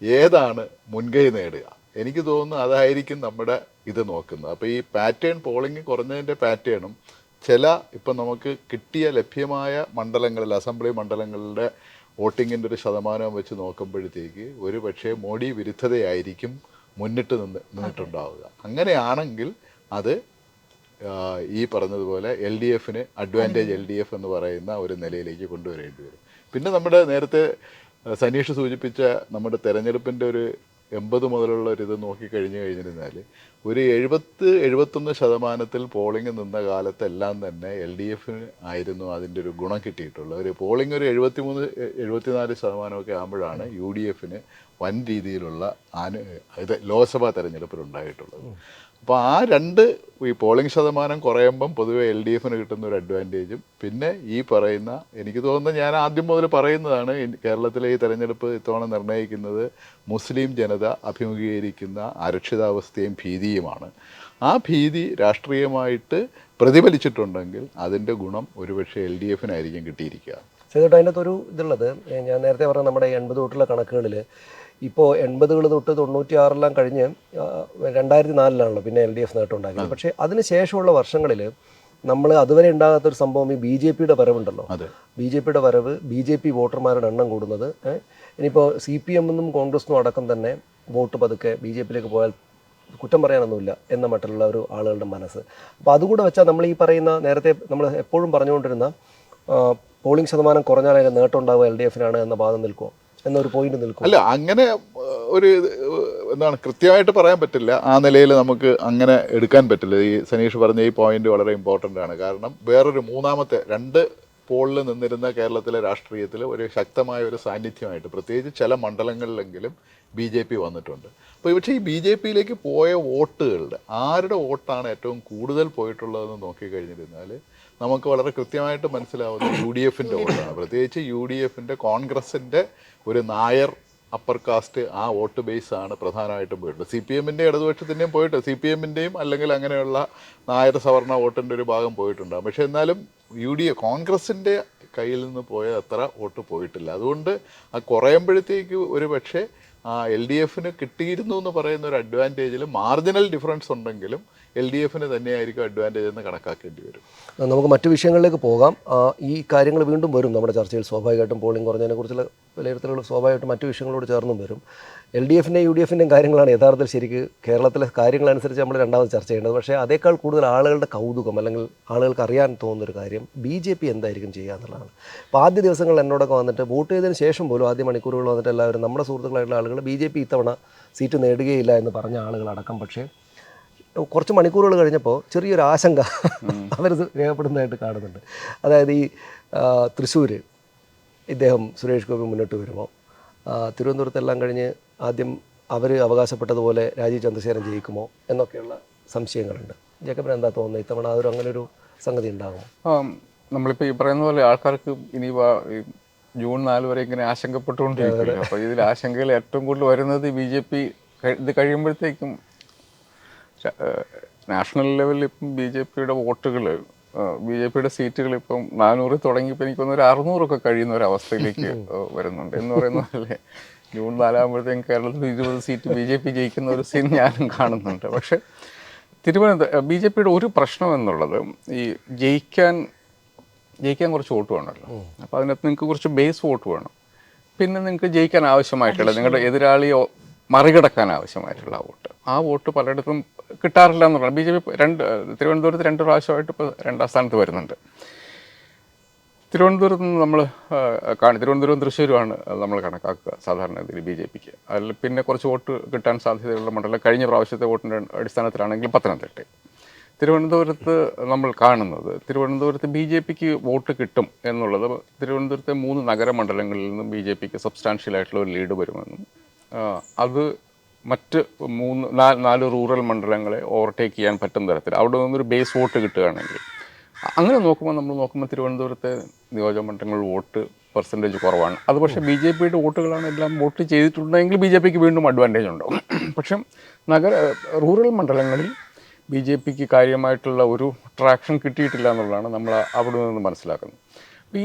ഏതാണ് മുൻകൈ നേടുക? എനിക്ക് തോന്നുന്നു അതായിരിക്കും നമ്മുടെ ഇത് നോക്കുന്നത്. അപ്പോൾ ഈ പാറ്റേൺ, പോളിംഗ് കുറഞ്ഞതിൻ്റെ പാറ്റേണും ഇപ്പം നമുക്ക് കിട്ടിയ ലഭ്യമായ മണ്ഡലങ്ങളിൽ, അസംബ്ലി മണ്ഡലങ്ങളുടെ വോട്ടിങ്ങിൻ്റെ ഒരു ശതമാനം വെച്ച് നോക്കുമ്പോഴത്തേക്ക് ഒരു പക്ഷേ മോഡി വിരുദ്ധതയായിരിക്കും നിന്നിട്ടുണ്ടാവുക. അങ്ങനെയാണെങ്കിൽ അത് ഈ പറഞ്ഞതുപോലെ LDF-ന് അഡ്വാൻറ്റേജ് LDF എന്ന് പറയുന്ന ഒരു നിലയിലേക്ക് കൊണ്ടുവരേണ്ടി വരും. പിന്നെ നമ്മുടെ നേരത്തെ സനീഷ് സൂചിപ്പിച്ച നമ്മുടെ തെരഞ്ഞെടുപ്പിൻ്റെ ഒരു 80 മുതലുള്ള ഒരു ഇത് നോക്കിക്കഴിഞ്ഞിരുന്നാൽ ഒരു 70-71% പോളിംഗ് നിന്ന കാലത്തെല്ലാം തന്നെ LDF-ന് ആയിരുന്നു അതിൻ്റെ ഒരു ഗുണം കിട്ടിയിട്ടുള്ളത്. ഒരു പോളിംഗ് ഒരു 73-74% ആകുമ്പോഴാണ് UDF-ന് വൻ രീതിയിലുള്ള ലോക്സഭാ തെരഞ്ഞെടുപ്പിലുണ്ടായിട്ടുള്ളത്. അപ്പോൾ ആ 2 ഈ പോളിംഗ് ശതമാനം കുറയുമ്പം പൊതുവെ LDF-ന് കിട്ടുന്ന ഒരു അഡ്വാൻറ്റേജും, പിന്നെ ഈ പറയുന്ന, എനിക്ക് തോന്നുന്നത് ഞാൻ ആദ്യം മുതൽ പറയുന്നതാണ്, കേരളത്തിലെ ഈ തെരഞ്ഞെടുപ്പ് ഇത്തവണ നിർണ്ണയിക്കുന്നത് മുസ്ലിം ജനത അഭിമുഖീകരിക്കുന്ന അരക്ഷിതാവസ്ഥയും ഭീതിയുമാണ്. ആ ഭീതി രാഷ്ട്രീയമായിട്ട് പ്രതിഫലിച്ചിട്ടുണ്ടെങ്കിൽ അതിൻ്റെ ഗുണം ഒരുപക്ഷെ LDF-നായിരിക്കും കിട്ടിയിരിക്കുക. ശ്രീധരൻ അതിൻ്റെ അകത്തൊരു ഇതുള്ളത്, ഞാൻ നേരത്തെ പറഞ്ഞ നമ്മുടെ 80 തൊട്ടുള്ള കണക്കുകളിൽ ഇപ്പോൾ 80 തൊട്ട് 96 കഴിഞ്ഞ് 2004 പിന്നെ LDF നേട്ടം ഉണ്ടാക്കിയത്. പക്ഷേ അതിന് ശേഷമുള്ള വർഷങ്ങളിൽ നമ്മൾ അതുവരെ ഉണ്ടാകാത്തൊരു സംഭവം ഈ BJP-യുടെ വരവുണ്ടല്ലോ. BJP-യുടെ വരവ്, BJP വോട്ടർമാരുടെ എണ്ണം കൂടുന്നത്. ഇനിയിപ്പോൾ CPM എന്നും കോൺഗ്രസിനും അടക്കം തന്നെ വോട്ട് പതുക്കെ BJP-യിലേക്ക് പോയാൽ കുറ്റം പറയാനൊന്നുമില്ല എന്ന മറ്റുള്ള ഒരു ആളുകളുടെ മനസ്സ്. അപ്പോൾ അതുകൂടെ വെച്ചാൽ നമ്മൾ ഈ പറയുന്ന നേരത്തെ നമ്മൾ എപ്പോഴും പറഞ്ഞുകൊണ്ടിരുന്ന പോളിംഗ് ശതമാനം കുറഞ്ഞാൽ അതിൻ്റെ നേട്ടം ഉണ്ടാവുക LDF-നാണ് എന്ന വാദം നിൽക്കുമോ എന്നൊരു പോയിന്റ് നിൽക്കും. അല്ല, അങ്ങനെ ഒരു എന്താണ് കൃത്യമായിട്ട് പറയാൻ പറ്റില്ല. ആ നിലയിൽ നമുക്ക് അങ്ങനെ എടുക്കാൻ പറ്റില്ല. ഈ സനീഷ് പറഞ്ഞ ഈ പോയിന്റ് വളരെ ഇമ്പോർട്ടൻ്റ് ആണ്. കാരണം വേറൊരു മൂന്നാമത്തെ 2 പോളിൽ നിന്നിരുന്ന കേരളത്തിലെ രാഷ്ട്രീയത്തിൽ ഒരു ശക്തമായ ഒരു സാന്നിധ്യമായിട്ട് പ്രത്യേകിച്ച് ചില മണ്ഡലങ്ങളിലെങ്കിലും BJP വന്നിട്ടുണ്ട്. അപ്പോൾ പക്ഷേ ഈ BJP-യിലേക്ക് പോയ വോട്ടുകളുടെ ആരുടെ വോട്ടാണ് ഏറ്റവും കൂടുതൽ പോയിട്ടുള്ളതെന്ന് നോക്കിക്കഴിഞ്ഞിരുന്നാൽ നമുക്ക് വളരെ കൃത്യമായിട്ട് മനസ്സിലാവുന്ന UDF-ൻ്റെ വോട്ടാണ്. പ്രത്യേകിച്ച് UDF-ൻ്റെ കോൺഗ്രസിൻ്റെ ഒരു നായർ അപ്പർ കാസ്റ്റ് ആ വോട്ട് ബേസാണ് പ്രധാനമായിട്ടും പോയിട്ടുള്ളത്. CPM-ൻ്റെ ഇടതുപക്ഷത്തിൻ്റെയും പോയിട്ട് CPM-ൻ്റെയും അല്ലെങ്കിൽ അങ്ങനെയുള്ള നായർ സവർണ വോട്ടിൻ്റെ ഒരു ഭാഗം പോയിട്ടുണ്ടാകും. പക്ഷേ എന്നാലും കോൺഗ്രസിൻ്റെ കയ്യിൽ നിന്ന് പോയ അത്ര വോട്ട് പോയിട്ടില്ല. അതുകൊണ്ട് ആ കുറയുമ്പോഴത്തേക്ക് ഒരു പക്ഷേ LDF-ന് കിട്ടിയിരുന്നു എന്ന് പറയുന്ന ഒരു അഡ്വാൻറ്റേജിൽ മാർജിനൽ ഡിഫറൻസ് ഉണ്ടെങ്കിലും LDF-ന് തന്നെയായിരിക്കും അഡ്വാൻറ്റേജ് എന്ന് കണക്കാക്കേണ്ടി വരും. നമുക്ക് മറ്റു വിഷയങ്ങളിലേക്ക് പോകാം. ഈ കാര്യങ്ങൾ വീണ്ടും വരും നമ്മുടെ ചർച്ചയിൽ. സ്വാഭാവികമായിട്ടും പോളിംഗ് കുറഞ്ഞതിനെക്കുറിച്ചുള്ള വിലയിരുത്തലുകൾ സ്വാഭാവികമായിട്ടും മറ്റു വിഷയങ്ങളോട് ചേർന്നും വരും. LDF-ൻ്റെയും UDF-ൻ്റെയും കാര്യങ്ങളാണ് യഥാർത്ഥത്തിൽ ശരിക്ക് കേരളത്തിലെ കാര്യങ്ങളനുസരിച്ച് നമ്മൾ രണ്ടാമത് ചർച്ച ചെയ്യേണ്ടത്. പക്ഷേ അതേക്കാൾ കൂടുതൽ ആളുകളുടെ കൗതുകം അല്ലെങ്കിൽ ആളുകൾക്ക് അറിയാൻ തോന്നുന്നൊരു കാര്യം BJP എന്തായിരിക്കും ചെയ്യുക എന്നുള്ളതാണ്. അപ്പോൾ ആദ്യ ദിവസങ്ങൾ എന്നോടൊക്കെ വന്നിട്ട് വോട്ട് ചെയ്തതിന് ശേഷം പോലും ആദ്യ മണിക്കൂറുകൾ വന്നിട്ട് എല്ലാവരും നമ്മുടെ സുഹൃത്തുക്കളായിട്ടുള്ള ആളുകൾ BJP ഇത്തവണ സീറ്റ് നേടുകയില്ല എന്ന് പറഞ്ഞ ആളുകളടക്കം. പക്ഷേ കുറച്ച് മണിക്കൂറുകൾ കഴിഞ്ഞപ്പോൾ ചെറിയൊരു ആശങ്ക അവർ രേഖപ്പെടുന്നതായിട്ട് കാണുന്നുണ്ട്. അതായത് ഈ തൃശ്ശൂർ ഇദ്ദേഹം സുരേഷ് ഗോപി മുന്നോട്ട് വരുമോ, തിരുവനന്തപുരത്തെല്ലാം കഴിഞ്ഞ് ആദ്യം അവർ അവകാശപ്പെട്ടതുപോലെ രാജീവ് ചന്ദ്രശേഖരൻ ജയിക്കുമോ എന്നൊക്കെയുള്ള സംശയങ്ങളുണ്ട്. ജേക്കബിന് എന്താ തോന്നുന്നത്, ഇത്തവണ അതൊരു അങ്ങനെ ഒരു സംഗതി ഉണ്ടാകുമോ? നമ്മളിപ്പോൾ ഈ പറയുന്ന പോലെ ആൾക്കാർക്ക് ഇനി ജൂൺ 4 വരെ ഇങ്ങനെ ആശങ്കപ്പെട്ടുകൊണ്ടിരിക്കുകയാണ്. അപ്പോൾ ഇതിൽ ആശങ്കയിൽ ഏറ്റവും കൂടുതൽ വരുന്നത് BJP ഇത് കഴിയുമ്പോഴത്തേക്കും നാഷണൽ ലെവലിൽ ഇപ്പം BJP-യുടെ വോട്ടുകൾ, BJP-യുടെ സീറ്റുകൾ ഇപ്പം 400 തുടങ്ങിയപ്പോൾ എനിക്കൊന്ന് ഒരു 600 കഴിയുന്ന ഒരു അവസ്ഥയിലേക്ക് വരുന്നുണ്ട്. എന്ന് പറയുന്ന പോലെ ജൂൺ 4 ആകുമ്പോഴത്തേക്കും കേരളത്തിൽ 20 സീറ്റ് BJP ജയിക്കുന്ന ഒരു സീൻ ഞാനും കാണുന്നുണ്ട്. പക്ഷേ BJP-യുടെ ഒരു പ്രശ്നം എന്നുള്ളത് ഈ ജയിക്കാൻ കുറച്ച് വോട്ട് വേണമല്ലോ. അപ്പോൾ അതിനകത്ത് നിങ്ങൾക്ക് കുറച്ച് ബേസ് വോട്ട് വേണം. പിന്നെ നിങ്ങൾക്ക് ജയിക്കാൻ ആവശ്യമായിട്ടുള്ള നിങ്ങളുടെ എതിരാളിയോ മറികടക്കാൻ ആവശ്യമായിട്ടുള്ള വോട്ട്, ആ വോട്ട് പലയിടത്തും കിട്ടാറില്ല എന്നുള്ളത്. BJP തിരുവനന്തപുരത്ത് 2 പ്രാവശ്യമായിട്ട് ഇപ്പോൾ 2ാം സ്ഥാനത്ത് വരുന്നുണ്ട്. തിരുവനന്തപുരത്ത് നിന്ന് നമ്മൾ തിരുവനന്തപുരവും തൃശ്ശൂരുമാണ് നമ്മൾ കണക്കാക്കുക സാധാരണ ഇതിൽ BJPക്ക്. അതിൽ പിന്നെ കുറച്ച് വോട്ട് കിട്ടാൻ സാധ്യതയുള്ള മണ്ഡലം കഴിഞ്ഞ പ്രാവശ്യത്തെ വോട്ടിൻ്റെ അടിസ്ഥാനത്തിലാണെങ്കിൽ പത്തനംതിട്ട. തിരുവനന്തപുരത്ത് നമ്മൾ കാണുന്നത് തിരുവനന്തപുരത്ത് BJPക്ക് വോട്ട് കിട്ടും എന്നുള്ളത് തിരുവനന്തപുരത്തെ 3 നഗരമണ്ഡലങ്ങളിൽ നിന്നും BJPക്ക് സബ്സ്റ്റാൻഷ്യലായിട്ടുള്ള ഒരു ലീഡ് വരുമെന്നും അത് മറ്റ് 4 റൂറൽ മണ്ഡലങ്ങളെ ഓവർടേക്ക് ചെയ്യാൻ പറ്റുന്ന തരത്തിൽ അവിടെ നിന്നൊരു ബേസ് വോട്ട് കിട്ടുകയാണെങ്കിൽ, അങ്ങനെ നോക്കുമ്പോൾ തിരുവനന്തപുരത്തെ നിയോജകമണ്ഡലങ്ങളിൽ വോട്ട് പെർസെൻറ്റേജ് കുറവാണ്. അത് പക്ഷേ BJP-യുടെ വോട്ടുകളാണ് എല്ലാം വോട്ട് ചെയ്തിട്ടുണ്ടെങ്കിൽ BJPക്ക് വീണ്ടും അഡ്വാൻറ്റേജ് ഉണ്ടാവും. പക്ഷേ റൂറൽ മണ്ഡലങ്ങളിൽ BJPക്ക് കാര്യമായിട്ടുള്ള ഒരു ട്രാക്ഷൻ കിട്ടിയിട്ടില്ല എന്നുള്ളതാണ് നമ്മൾ അവിടെ നിന്ന് മനസ്സിലാക്കുന്നത്.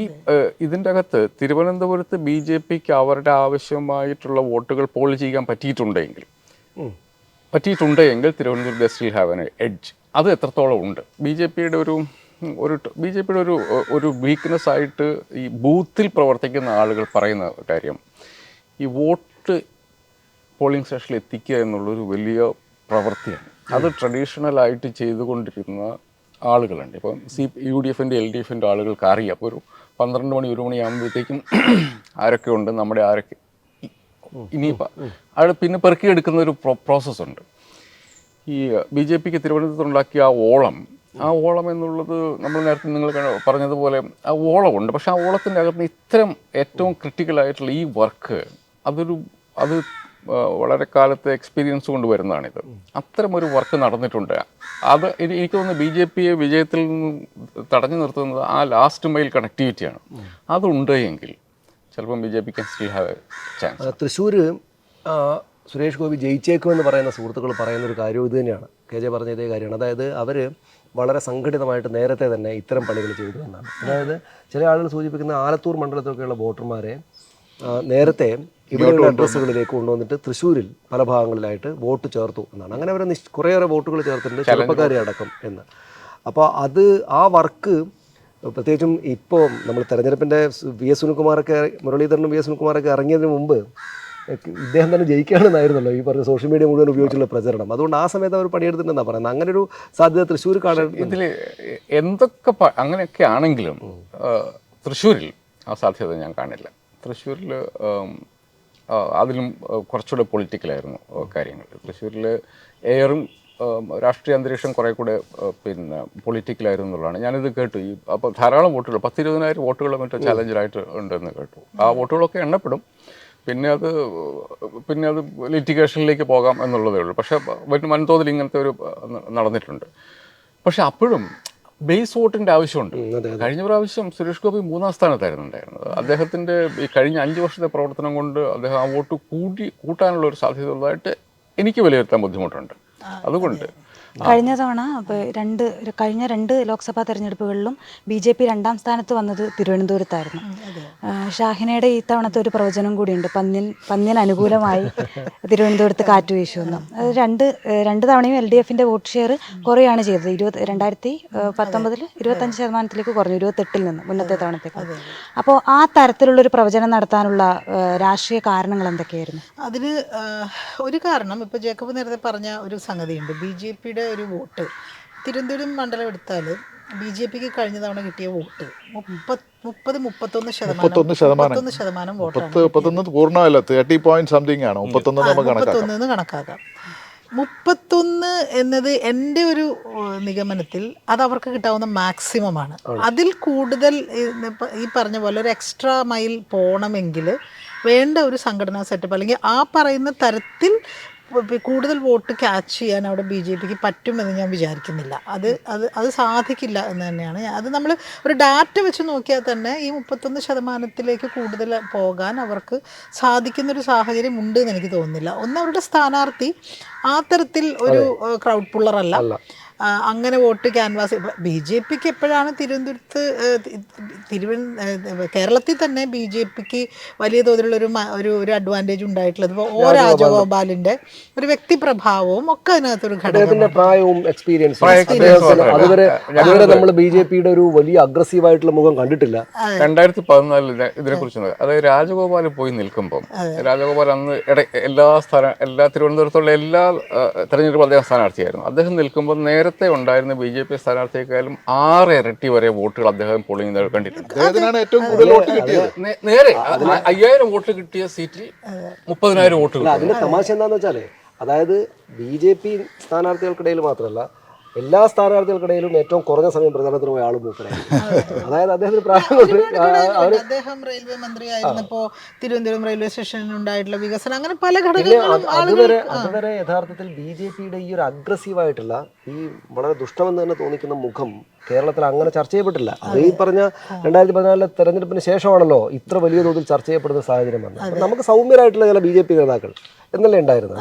ഇതിൻ്റെ അകത്ത് തിരുവനന്തപുരത്ത് BJPക്ക് അവരുടെ ആവശ്യമായിട്ടുള്ള വോട്ടുകൾ പോൾ ചെയ്യാൻ പറ്റിയിട്ടുണ്ടെങ്കിൽ തിരുവനന്തപുരത്ത് സ്റ്റിൽ ഹാവ് എൻ എഡ്ജ്. അത് എത്രത്തോളം ഉണ്ട് BJPയുടെ ഒരു വീക്ക്നെസ് ആയിട്ട് ഈ ബൂത്തിൽ പ്രവർത്തിക്കുന്ന ആളുകൾ പറയുന്ന കാര്യം, ഈ വോട്ട് പോളിംഗ് സ്റ്റേഷനിൽ എത്തിക്കുക എന്നുള്ളൊരു വലിയ പ്രവൃത്തിയാണ്. അത് ട്രഡീഷണലായിട്ട് ചെയ്തുകൊണ്ടിരുന്ന ആളുകളുണ്ട്. ഇപ്പം UDF-ൻ്റെ LDF-ൻ്റെ ആളുകൾക്ക് അറിയാം. അപ്പോൾ ഒരു 12 മണി 1 മണിയാകുമ്പോഴത്തേക്കും ആരൊക്കെ ഉണ്ട്, നമ്മുടെ ആരൊക്കെ ഇനിയിപ്പോൾ അവിടെ പിന്നെ പെറുക്കിയെടുക്കുന്ന ഒരു പ്രോസസ്സുണ്ട്. ഈ BJPക്ക് തിരുവനന്തപുരത്തുണ്ടാക്കിയ ആ ഓളം എന്നുള്ളത് നമ്മൾ നേരത്തെ നിങ്ങൾ പറഞ്ഞതുപോലെ ആ ഓളമുണ്ട്. പക്ഷേ ആ ഓളത്തിൻ്റെ അകത്ത് ഇത്തരം ഏറ്റവും ക്രിട്ടിക്കലായിട്ടുള്ള ഈ വർക്ക് അത് വളരെ കാലത്തെ എക്സ്പീരിയൻസ് കൊണ്ട് വരുന്നതാണിത്. അത്തരമൊരു വർക്ക് നടന്നിട്ടുണ്ട്. അത് എനിക്ക് തോന്നുന്നു BJPയെ വിജയത്തിൽ നിന്ന് തടഞ്ഞു നിർത്തുന്നത് ആ ലാസ്റ്റ് മൈൽ കണക്ടിവിറ്റിയാണ്. അതുണ്ട് എങ്കിൽ ചിലപ്പം BJPക്ക് still have a chance. Thrissur Suresh Gopi ജയിച്ചേക്കുമെന്ന് പറയുന്ന സുഹൃത്തുക്കൾ പറയുന്നൊരു കാര്യം ഇത് തന്നെയാണ്. KJ പറഞ്ഞ ഇതേ കാര്യമാണ്. അതായത് അവർ വളരെ സംഘടിതമായിട്ട് നേരത്തെ തന്നെ ഇത്തരം പണികൾ ചെയ്തു എന്നാണ്. അതായത് ചില ആളുകൾ സൂചിപ്പിക്കുന്ന ആലത്തൂർ മണ്ഡലത്തിലൊക്കെയുള്ള വോട്ടർമാരെ നേരത്തെ ഇവിടെയുള്ള അഡ്രസ്സുകളിലേക്ക് കൊണ്ടുവന്നിട്ട് തൃശ്ശൂരിൽ പല ഭാഗങ്ങളിലായിട്ട് വോട്ട് ചേർത്തു എന്നാണ്. അങ്ങനെ അവർ കുറേയേറെ വോട്ടുകൾ ചേർത്തിട്ടുണ്ട്, ചെറുപ്പക്കാരെ അടക്കം എന്ന്. അപ്പോൾ അത് ആ വർക്ക് പ്രത്യേകിച്ചും ഇപ്പോൾ നമ്മൾ തെരഞ്ഞെടുപ്പിൻ്റെ വി.എസ്. സുനിൽകുമാറൊക്കെ, മുരളീധരനും വി.എസ്. സുനിൽകുമാറൊക്കെ ഇറങ്ങിയതിന് മുമ്പ് ഇദ്ദേഹം തന്നെ ജയിക്കുകയാണെന്നായിരുന്നല്ലോ ഈ പറഞ്ഞ സോഷ്യൽ മീഡിയ മുഴുവൻ ഉപയോഗിച്ചുള്ള പ്രചരണം. അതുകൊണ്ട് ആ സമയത്ത് അവർ പണിയെടുത്തിട്ടുണ്ടെന്നാണ് പറയുന്നത്. അങ്ങനെ ഒരു സാധ്യത തൃശ്ശൂർ കാണാൻ. ഇതിൽ എന്തൊക്കെ അങ്ങനെയൊക്കെ ആണെങ്കിലും തൃശ്ശൂരിൽ ആ സാധ്യത ഞാൻ കാണില്ല. തൃശ്ശൂരിൽ അതിലും കുറച്ചുകൂടെ പൊളിറ്റിക്കലായിരുന്നു കാര്യങ്ങൾ. തൃശ്ശൂരിൽ എയറും രാഷ്ട്രീയ അന്തരീക്ഷം കുറേ കൂടെ പിന്നെ പൊളിറ്റിക്കലായിരുന്നു എന്നുള്ളതാണ്. ഞാനിത് കേട്ടു. അപ്പോൾ ധാരാളം വോട്ടുകൾ 10,000-20,000 വോട്ടുകൾ മറ്റോ ചാലഞ്ചിലായിട്ട് ഉണ്ടെന്ന് കേട്ടു. ആ വോട്ടുകളൊക്കെ എണ്ണപ്പെടും. പിന്നെ അത് ലിറ്റിഗേഷനിലേക്ക് പോകാം എന്നുള്ളതേ ഉള്ളൂ. പക്ഷേ വൻതോതിൽ ഇങ്ങനത്തെ ഒരു നടന്നിട്ടുണ്ട്. പക്ഷെ അപ്പോഴും ബേസ് വോട്ടിൻ്റെ ആവശ്യമുണ്ട്. കഴിഞ്ഞ പ്രാവശ്യം സുരേഷ് ഗോപി 3-ാം സ്ഥാനത്തായിരുന്നു ഉണ്ടായിരുന്നത്. അദ്ദേഹത്തിൻ്റെ ഈ കഴിഞ്ഞ 5 വർഷത്തെ പ്രവർത്തനം കൊണ്ട് അദ്ദേഹം ആ വോട്ട് കൂട്ടാനുള്ള ഒരു സാധ്യത ഉള്ളതായിട്ട് എനിക്ക് വിലയിരുത്താൻ ബുദ്ധിമുട്ടുണ്ട്. അതുകൊണ്ട് കഴിഞ്ഞ തവണ കഴിഞ്ഞ 2 ലോക്സഭാ തെരഞ്ഞെടുപ്പുകളിലും BJP 2-ാം സ്ഥാനത്ത് വന്നത് തിരുവനന്തപുരത്തായിരുന്നു. ഷാഹിനയുടെ ഈ തവണത്തെ ഒരു പ്രവചനം കൂടിയുണ്ട്, പന്ന്യന് അനുകൂലമായി തിരുവനന്തപുരത്ത് കാറ്റ് വീശുമെന്ന്. അത് രണ്ട് തവണയും LDFന്റെ വോട്ട് ഷെയർ കുറയാണ് ചെയ്തത്. 2019 25% കുറഞ്ഞു, 28-ൽ നിന്ന് മുന്നത്തെ തവണത്തേക്ക്. അപ്പോൾ ആ തരത്തിലുള്ളൊരു പ്രവചനം നടത്താനുള്ള രാഷ്ട്രീയ കാരണങ്ങൾ എന്തൊക്കെയായിരുന്നു? അതിന് ഒരു കാരണം ഇപ്പോൾ ജേക്കബ് നേരത്തെ പറഞ്ഞ ഒരു സംഗതിയുണ്ട്. BJPയുടെ ഒരു വോട്ട് തിരുവനന്തപുരം മണ്ഡലം എടുത്താൽ BJPക്ക് കഴിഞ്ഞ തവണ കിട്ടിയ വോട്ട് 31% വോട്ടാണ്. പൂർണ്ണമല്ല, 30 പോയിന്റ് സംതിങ് ആണ്. 31 കണക്കാക്കാം. 31 എന്നത് എൻ്റെ ഒരു നിഗമനത്തിൽ അത് അവർക്ക് കിട്ടാവുന്ന മാക്സിമം ആണ്. അതിൽ കൂടുതൽ ഈ പറഞ്ഞ പോലെ ഒരു എക്സ്ട്രാ മൈൽ പോകണമെങ്കിൽ വേണ്ട ഒരു സംഘടനാ സെറ്റപ്പ്, അല്ലെങ്കിൽ ആ പറയുന്ന തരത്തിൽ കൂടുതൽ വോട്ട് ക്യാച്ച് ചെയ്യാൻ അവിടെ BJPക്ക് പറ്റുമെന്ന് ഞാൻ വിചാരിക്കുന്നില്ല. അത് സാധിക്കില്ല എന്ന് തന്നെയാണ്. അത് നമ്മൾ ഒരു ഡാറ്റ വെച്ച് നോക്കിയാൽ തന്നെ ഈ 31% കൂടുതൽ പോകാൻ അവർക്ക് സാധിക്കുന്നൊരു സാഹചര്യം ഉണ്ട് എന്ന് എനിക്ക് തോന്നുന്നില്ല. ഒന്ന്, അവരുടെ സ്ഥാനാർത്ഥി ആ തരത്തിൽ ഒരു ക്രൗഡ് പുള്ളറല്ല. അങ്ങനെ വോട്ട് ക്യാൻവാസ് BJPക്ക് എപ്പോഴാണ് കേരളത്തിൽ തന്നെ BJPക്ക് വലിയ തോതിലുള്ള ഒരു അഡ്വാൻറ്റേജ് ഉണ്ടായിട്ടുള്ളത്. ഇപ്പോൾ രാജഗോപാലിന്റെ ഒരു വ്യക്തിപ്രഭാവവും ഒക്കെ അതിനകത്തൊരു ഘടകത്തിന്റെ പ്രായവും എക്സ്പീരിയൻസും. അതുവരെ നമ്മൾ BJPയുടെ ഒരു വലിയ അഗ്രസീവായിട്ടുള്ള മുഖം കണ്ടിട്ടില്ല. 2014 ഇതിനെക്കുറിച്ച് അതായത് രാജഗോപാൽ പോയി നിൽക്കുമ്പം, രാജഗോപാൽ അന്ന് എല്ലാ തിരുവനന്തപുരത്തുള്ള എല്ലാ തെരഞ്ഞെടുപ്പ് അദ്ദേഹം സ്ഥാനാർത്ഥിയായിരുന്നു. അദ്ദേഹം നിൽക്കുമ്പോൾ നേരത്തെ ഉണ്ടായിരുന്ന BJP സ്ഥാനാർത്ഥിയെക്കാളും 6 ഇരട്ടി വരെ വോട്ടുകൾ അദ്ദേഹം പോളിംഗ് കണ്ടിട്ടുണ്ട്. നേരെ 5000 വോട്ട് കിട്ടിയ സീറ്റിൽ 30,000 വോട്ടുകൾ. അതിന്റെ തമാശ എന്താണെന്ന് വെച്ചാല്, അതായത് BJP സ്ഥാനാർത്ഥികൾക്കിടയിൽ മാത്രമല്ല, എല്ലാ സ്ഥാനാർത്ഥികൾക്കിടയിലും ഏറ്റവും കുറഞ്ഞ സമയം പ്രചാരണത്തിന് പോയ ആളും മൂപ്പരായിരുന്നു. അതായത് അദ്ദേഹത്തിന് അദ്ദേഹം റെയിൽവേ മന്ത്രിയായിരുന്നപ്പോ തിരുവനന്തപുരം റെയിൽവേ സ്റ്റേഷനിൽ ഉണ്ടായിട്ടുള്ള വികസനം, അങ്ങനെ പല ഘടകങ്ങളും അതുവരെ യഥാർത്ഥത്തിൽ BJPയുടെ ഈ ഒരു അഗ്രസീവായിട്ടുള്ള ഈ വളരെ ദുഷ്ടമെന്ന് തന്നെ തോന്നിക്കുന്ന മുഖം കേരളത്തിൽ അങ്ങനെ ചർച്ച ചെയ്യപ്പെട്ടില്ല. അത് ഈ പറഞ്ഞ 2014 തെരഞ്ഞെടുപ്പിന് ശേഷമാണല്ലോ ഇത്ര വലിയ തോതിൽ ചർച്ച ചെയ്യപ്പെടുന്ന സാഹചര്യം വന്നത്. നമുക്ക് സൗമ്യരായിട്ടുള്ള ചില BJP നേതാക്കൾ എന്നല്ലേ ഉണ്ടായിരുന്നത്.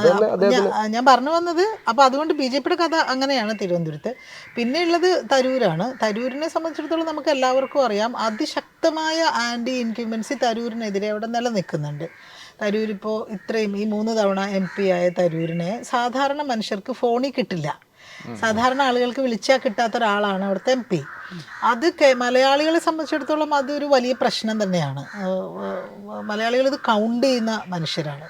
ഞാൻ പറഞ്ഞു വന്നത്. അപ്പോൾ അതുകൊണ്ട് BJPയുടെ കഥ അങ്ങനെയാണ് തിരുവനന്തപുരത്ത്. പിന്നെ ഉള്ളത് തരൂരാണ്. തരൂരിനെ സംബന്ധിച്ചിടത്തോളം നമുക്ക് എല്ലാവർക്കും അറിയാം, അതിശക്തമായ ആൻറ്റി ഇൻക്യുമൻസി തരൂരിനെതിരെ അവിടെ നിലനിൽക്കുന്നുണ്ട്. തരൂരിപ്പോൾ ഇത്രയും ഈ 3 തവണ MP ആയ തരൂരിനെ സാധാരണ മനുഷ്യർക്ക് ഫോണിൽ കിട്ടില്ല. സാധാരണ ആളുകൾക്ക് വിളിച്ചാൽ കിട്ടാത്ത ഒരാളാണ് അവിടുത്തെ MP. അത് മലയാളികളെ സംബന്ധിച്ചിടത്തോളം അതൊരു വലിയ പ്രശ്നം തന്നെയാണ്. മലയാളികൾ ഇത് കൗണ്ട് ചെയ്യുന്ന മനുഷ്യരാണ്.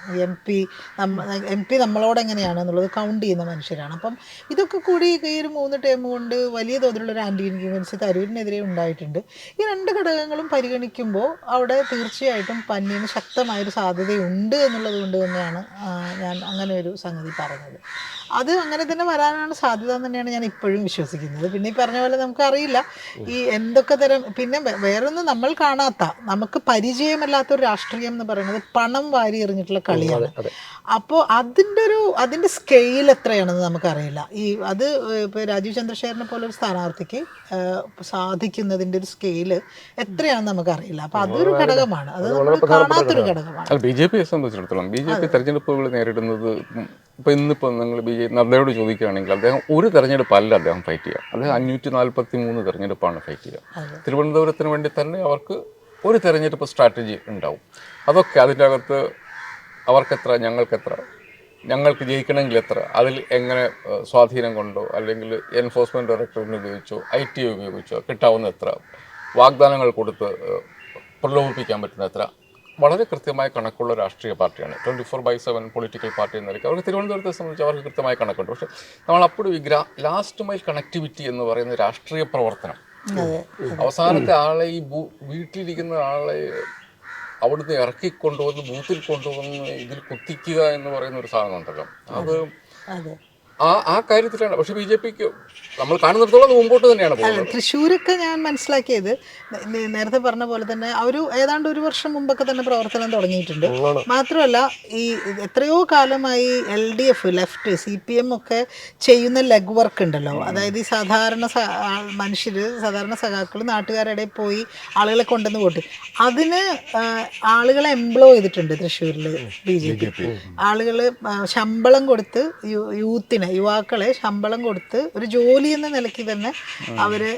MP നമ്മളോട് എങ്ങനെയാണ് എന്നുള്ളത് കൗണ്ട് ചെയ്യുന്ന മനുഷ്യരാണ്. അപ്പം ഇതൊക്കെ കൂടി ഈ ഒരു 3 ടേം കൊണ്ട് വലിയ തോതിലുള്ളൊരു ആൻറ്റി ഇൻക്യുമൻസി തരൂരിനെതിരെ ഉണ്ടായിട്ടുണ്ട്. ഈ 2 ഘടകങ്ങളും പരിഗണിക്കുമ്പോൾ അവിടെ തീർച്ചയായിട്ടും പന്ന്യന് ശക്തമായൊരു സാധ്യതയുണ്ട് എന്നുള്ളത് കൊണ്ട് തന്നെയാണ് ഞാൻ അങ്ങനെ ഒരു സംഗതി പറഞ്ഞത്. അത് അങ്ങനെ തന്നെ വരാനാണ് സാധ്യത എന്ന് തന്നെയാണ് ഞാൻ ഇപ്പോഴും വിശ്വസിക്കുന്നത്. പിന്നെ ഈ പറഞ്ഞ പോലെ നമുക്കറിയില്ല ഈ എന്തൊക്കെ തരം, പിന്നെ വേറൊന്നും നമ്മൾ കാണാത്ത, നമുക്ക് പരിചയമല്ലാത്തൊരു രാഷ്ട്രീയം എന്ന് പറയുന്നത് പണം വാരി എറിഞ്ഞിട്ടുള്ള കളിയാണ്. അപ്പോൾ അതിൻ്റെ സ്കെയിൽ എത്രയാണെന്ന് നമുക്കറിയില്ല. അത് ഇപ്പോൾ രാജീവ് ചന്ദ്രശേഖരനെ പോലെ ഒരു സ്ഥാനാർത്ഥിക്ക് സാധിക്കുന്നതിൻ്റെ ഒരു സ്കെയില് എത്രയാണെന്ന് നമുക്കറിയില്ല. അപ്പോൾ അതൊരു ഘടകമാണ്, അത് നമ്മൾ കാണാത്തൊരു ഘടകമാണ്. അല്ല, BJPയെ സംബന്ധിച്ചിടത്തോളം BJP തെരഞ്ഞെടുപ്പുകൾ നേരിടുന്നത് ഇപ്പോൾ ഇന്നിപ്പോൾ നിങ്ങൾ നദ്ദയോട് ചോദിക്കുകയാണെങ്കിൽ അദ്ദേഹം ഒരു തെരഞ്ഞെടുപ്പല്ല അദ്ദേഹം ഫൈറ്റ് ചെയ്യുക. അദ്ദേഹം 543 തെരഞ്ഞെടുപ്പാണ് ഫൈറ്റ് ചെയ്യുക. തിരുവനന്തപുരത്തിന് വേണ്ടി തന്നെ അവർക്ക് ഒരു തെരഞ്ഞെടുപ്പ് സ്ട്രാറ്റജി ഉണ്ടാവും. അതൊക്കെ അതിൻ്റെ അകത്ത് അവർക്കെത്ര, ഞങ്ങൾക്കെത്ര, ഞങ്ങൾക്ക് ജയിക്കണമെങ്കിൽ എത്ര, അതിൽ എങ്ങനെ സ്വാധീനം കൊണ്ടോ അല്ലെങ്കിൽ എൻഫോഴ്സ്മെൻറ്റ് ഡയറക്ടറേറ്റിനെ ഉപയോഗിച്ചോ IT ഉപയോഗിച്ചോ കിട്ടാവുന്ന എത്ര, വാഗ്ദാനങ്ങൾ കൊടുത്ത് പ്രലോഭിപ്പിക്കാൻ പറ്റുന്ന എത്ര, വളരെ കൃത്യമായ കണക്കുള്ള രാഷ്ട്രീയ പാർട്ടിയാണ്. 24/7 പൊളിറ്റിക്കൽ പാർട്ടി എന്നൊക്കെ അവർക്ക് തിരുവനന്തപുരത്തെ സംബന്ധിച്ച് അവർക്ക് കൃത്യമായ കണക്കുണ്ട്. പക്ഷേ നമ്മളപ്പോഴും ഈ ലാസ്റ്റ് മൈൽ കണക്ടിവിറ്റി എന്ന് പറയുന്ന രാഷ്ട്രീയ പ്രവർത്തനം, അവസാനത്തെ ആളെ ഈ വീട്ടിലിരിക്കുന്ന ആളെ അവിടുന്ന് ഇറക്കിക്കൊണ്ടുവന്ന് ബൂത്തിൽ കൊണ്ടുവന്ന് ഇതിൽ കുത്തിക്കുക എന്ന് പറയുന്ന ഒരു സാധനം ഉണ്ടല്ലോ, അത് ആ കാര്യത്തിലാണ്. പക്ഷെ BJPക്ക് നമ്മൾ കാണുന്നിടത്തോളം മുമ്പോട്ട് തന്നെയാണ് പോകുന്നത്. തൃശ്ശൂരൊക്കെ ഞാൻ മനസ്സിലാക്കിയത് നേരത്തെ പറഞ്ഞ പോലെ തന്നെ ഏതാണ്ട് 1 വർഷം മുമ്പൊക്കെ തന്നെ പ്രവർത്തനം തുടങ്ങിയിട്ടുണ്ട്. മാത്രമല്ല ഈ എത്രയോ കാലമായി LDF, ലെഫ്റ്റ്, CPM ഒക്കെ ചെയ്യുന്ന ലെഗ് വർക്ക് ഉണ്ടല്ലോ, അതായത് ഈ സാധാരണ മനുഷ്യർ, സാധാരണ സഖാക്കൾ നാട്ടുകാരുടെ പോയി ആളുകളെ കൊണ്ടുവന്ന് വോട്ട്, അതിന് ആളുകളെ എംപ്ലോയ് ചെയ്തിട്ടുണ്ട് തൃശ്ശൂരിൽ BJP. ആളുകൾ ശമ്പളം കൊടുത്ത് യുവാക്കളെ ശമ്പളം കൊടുത്ത് ഒരു ജോലി എന്ന നിലയ്ക്ക് തന്നെ അവരെ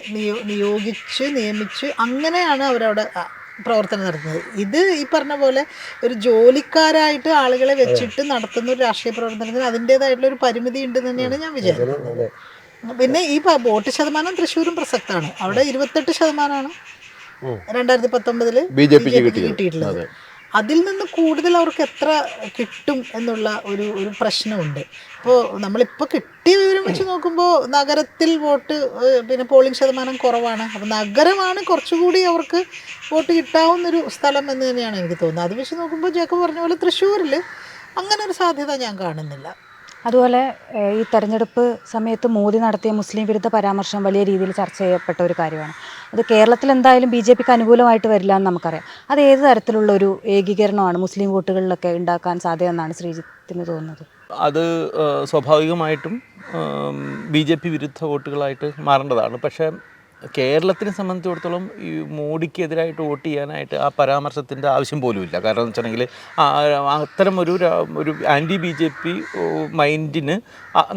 നിയമിച്ച് അങ്ങനെയാണ് അവരവിടെ പ്രവർത്തനം നടത്തുന്നത്. ഇത് ഈ പറഞ്ഞ പോലെ ഒരു ജോലിക്കാരായിട്ട് ആളുകളെ വെച്ചിട്ട് നടത്തുന്ന ഒരു രാഷ്ട്രീയ പ്രവർത്തനത്തിന് അതിൻ്റെതായിട്ടുള്ള ഒരു പരിമിതി ഉണ്ടെന്ന് തന്നെയാണ് ഞാൻ വിചാരിക്കുന്നത്. പിന്നെ ഈ വോട്ട് ശതമാനം തൃശ്ശൂരും പ്രസക്തമാണ്. അവിടെ 28% 2019 BJPക്ക് കിട്ടിയിട്ടുള്ളത്. അതിൽ നിന്ന് കൂടുതൽ അവർക്ക് എത്ര കിട്ടും എന്നുള്ള ഒരു പ്രശ്നമുണ്ട്. ഇപ്പോൾ നമ്മളിപ്പോൾ കിട്ടിയ വിവരം വെച്ച് നോക്കുമ്പോൾ നഗരത്തിൽ വോട്ട് പിന്നെ പോളിംഗ് ശതമാനം കുറവാണ്. അപ്പോൾ നഗരമാണ് കുറച്ചുകൂടി അവർക്ക് വോട്ട് കിട്ടാവുന്നൊരു സ്ഥലം എന്ന് തന്നെയാണ് എനിക്ക് തോന്നുന്നത്. അത് വെച്ച് നോക്കുമ്പോൾ ജേക്കബ് പറഞ്ഞ പോലെ തൃശ്ശൂരിൽ അങ്ങനെ ഒരു സാധ്യത ഞാൻ കാണുന്നില്ല. അതുപോലെ ഈ തെരഞ്ഞെടുപ്പ് സമയത്ത് മോദി നടത്തിയ മുസ്ലിം വിരുദ്ധ പരാമർശം വലിയ രീതിയിൽ ചർച്ച ചെയ്യപ്പെട്ട ഒരു കാര്യമാണ്. അത് കേരളത്തിൽ എന്തായാലും BJPക്ക് അനുകൂലമായിട്ട് വരില്ല എന്ന് നമുക്കറിയാം. അത് ഏത് തരത്തിലുള്ള ഒരു ഏകീകരണമാണ് മുസ്ലിം വോട്ടുകളിലൊക്കെ ഉണ്ടാക്കാൻ സാധ്യത എന്നാണ് ശ്രീജിത്തിന് തോന്നുന്നത്? അത് സ്വാഭാവികമായിട്ടും BJP വിരുദ്ധ വോട്ടുകളായിട്ട് മാറേണ്ടതാണ്. പക്ഷേ കേരളത്തിനെ സംബന്ധിച്ചിടത്തോളം ഈ മോഡിക്കെതിരായിട്ട് വോട്ട് ചെയ്യാനായിട്ട് ആ പരാമർശത്തിൻ്റെ ആവശ്യം പോലുമില്ല. കാരണം എന്ന് വെച്ചിട്ടുണ്ടെങ്കിൽ അത്തരം ഒരു ആൻറ്റി BJP മൈൻഡിന്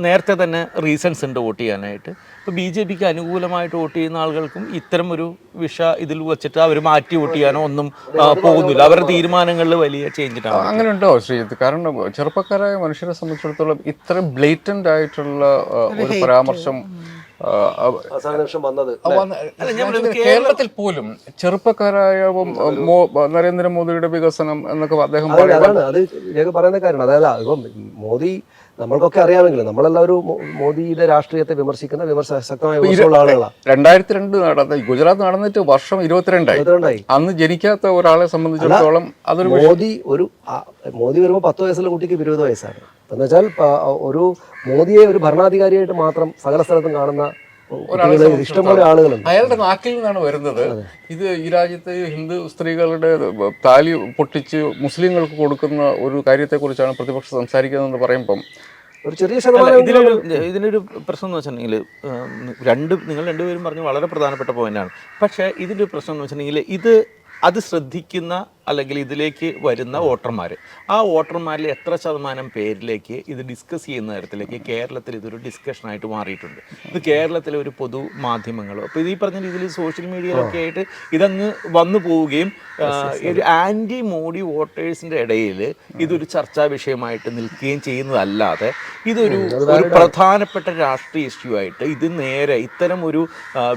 നേരത്തെ തന്നെ റീസൺസ് ഉണ്ട് വോട്ട് ചെയ്യാനായിട്ട്. ഇപ്പോൾ BJPക്ക് അനുകൂലമായിട്ട് വോട്ട് ചെയ്യുന്ന ആളുകൾക്കും ഇത്തരം ഒരു ഇതിൽ വെച്ചിട്ട് അവർ മാറ്റി വോട്ട് ചെയ്യാനോ ഒന്നും പോകുന്നില്ല. അവരുടെ തീരുമാനങ്ങളിൽ വലിയ ചേഞ്ചിട്ടാണ്. അങ്ങനെ ഉണ്ടോ ശ്രീജിത്ത്? കാരണം ചെറുപ്പക്കാരായ മനുഷ്യരെ സംബന്ധിച്ചിടത്തോളം ഇത്ര ബ്ലേറ്റൻ്റ് ആയിട്ടുള്ള ഒരു പരാമർശം കേരളത്തിൽ പോലും ചെറുപ്പക്കാരായ നരേന്ദ്രമോദിയുടെ വികസനം എന്നൊക്കെ അദ്ദേഹം പറയുന്ന കാര്യം. അതായത് ഇപ്പം മോദി നമ്മൾക്കൊക്കെ അറിയാമെങ്കിലും നമ്മളെല്ലാവരും മോദിയുടെ രാഷ്ട്രീയത്തെ വിമർശിക്കുന്ന ശക്തമായ ആളുകളാണ്. 2002 നടന്ന ഗുജറാത്ത് നടന്നിട്ട് വർഷം 22 അന്ന് ജനിക്കാത്ത ഒരാളെ സംബന്ധിച്ചിടത്തോളം അതൊരു മോദി വരുമ്പോൾ 10 വയസ്സുള്ള കുട്ടിക്ക് 20 വയസ്സാണ്. എന്ന് വെച്ചാൽ ഒരു മോദിയെ ഒരു ഭരണാധികാരിയായിട്ട് മാത്രം സകല സ്ഥലത്തും കാണുന്ന ഇഷ്ടംപോലെ ആളുകളുണ്ട്. അയാളുടെ നാക്കിൽ നിന്നാണ് വരുന്നത്. ഇത് ഈ രാജ്യത്ത് ഹിന്ദു സ്ത്രീകളുടെ താലി പൊട്ടിച്ച് മുസ്ലിങ്ങൾക്ക് കൊടുക്കുന്ന ഒരു കാര്യത്തെക്കുറിച്ചാണ് പ്രതിപക്ഷം സംസാരിക്കുന്നതെന്ന് പറയുമ്പം ഒരു ചെറിയ ശതമാനം. ഇതിനൊരു പ്രശ്നം എന്ന് വെച്ചിട്ടുണ്ടെങ്കിൽ നിങ്ങൾ രണ്ടുപേരും പറഞ്ഞ വളരെ പ്രധാനപ്പെട്ട പോയിന്റാണ്. പക്ഷേ ഇതിൻ്റെ പ്രശ്നം എന്ന് വെച്ചിട്ടുണ്ടെങ്കിൽ അത് ശ്രദ്ധിക്കുന്ന അല്ലെങ്കിൽ ഇതിലേക്ക് വരുന്ന വോട്ടർമാർ, ആ വോട്ടർമാരിൽ എത്ര ശതമാനം പേരിലേക്ക് ഇത് ഡിസ്കസ് ചെയ്യുന്ന തരത്തിലേക്ക് കേരളത്തിൽ ഇതൊരു ഡിസ്കഷനായിട്ട് മാറിയിട്ടുണ്ട്. ഇത് കേരളത്തിലെ ഒരു പൊതു മാധ്യമങ്ങളോ അപ്പോൾ ഇത് ഈ പറഞ്ഞ രീതിയിൽ സോഷ്യൽ മീഡിയയിലൊക്കെ ആയിട്ട് ഇതങ്ങ് വന്നു പോവുകയും ഒരു ആൻറ്റി മോഡി വോട്ടേഴ്സിൻ്റെ ഇടയിൽ ഇതൊരു ചർച്ചാ വിഷയമായിട്ട് നിൽക്കുകയും ചെയ്യുന്നതല്ലാതെ ഇതൊരു പ്രധാനപ്പെട്ട രാഷ്ട്രീയ ഇഷ്യൂ ആയിട്ട് ഇത് നേരെ ഇത്തരം ഒരു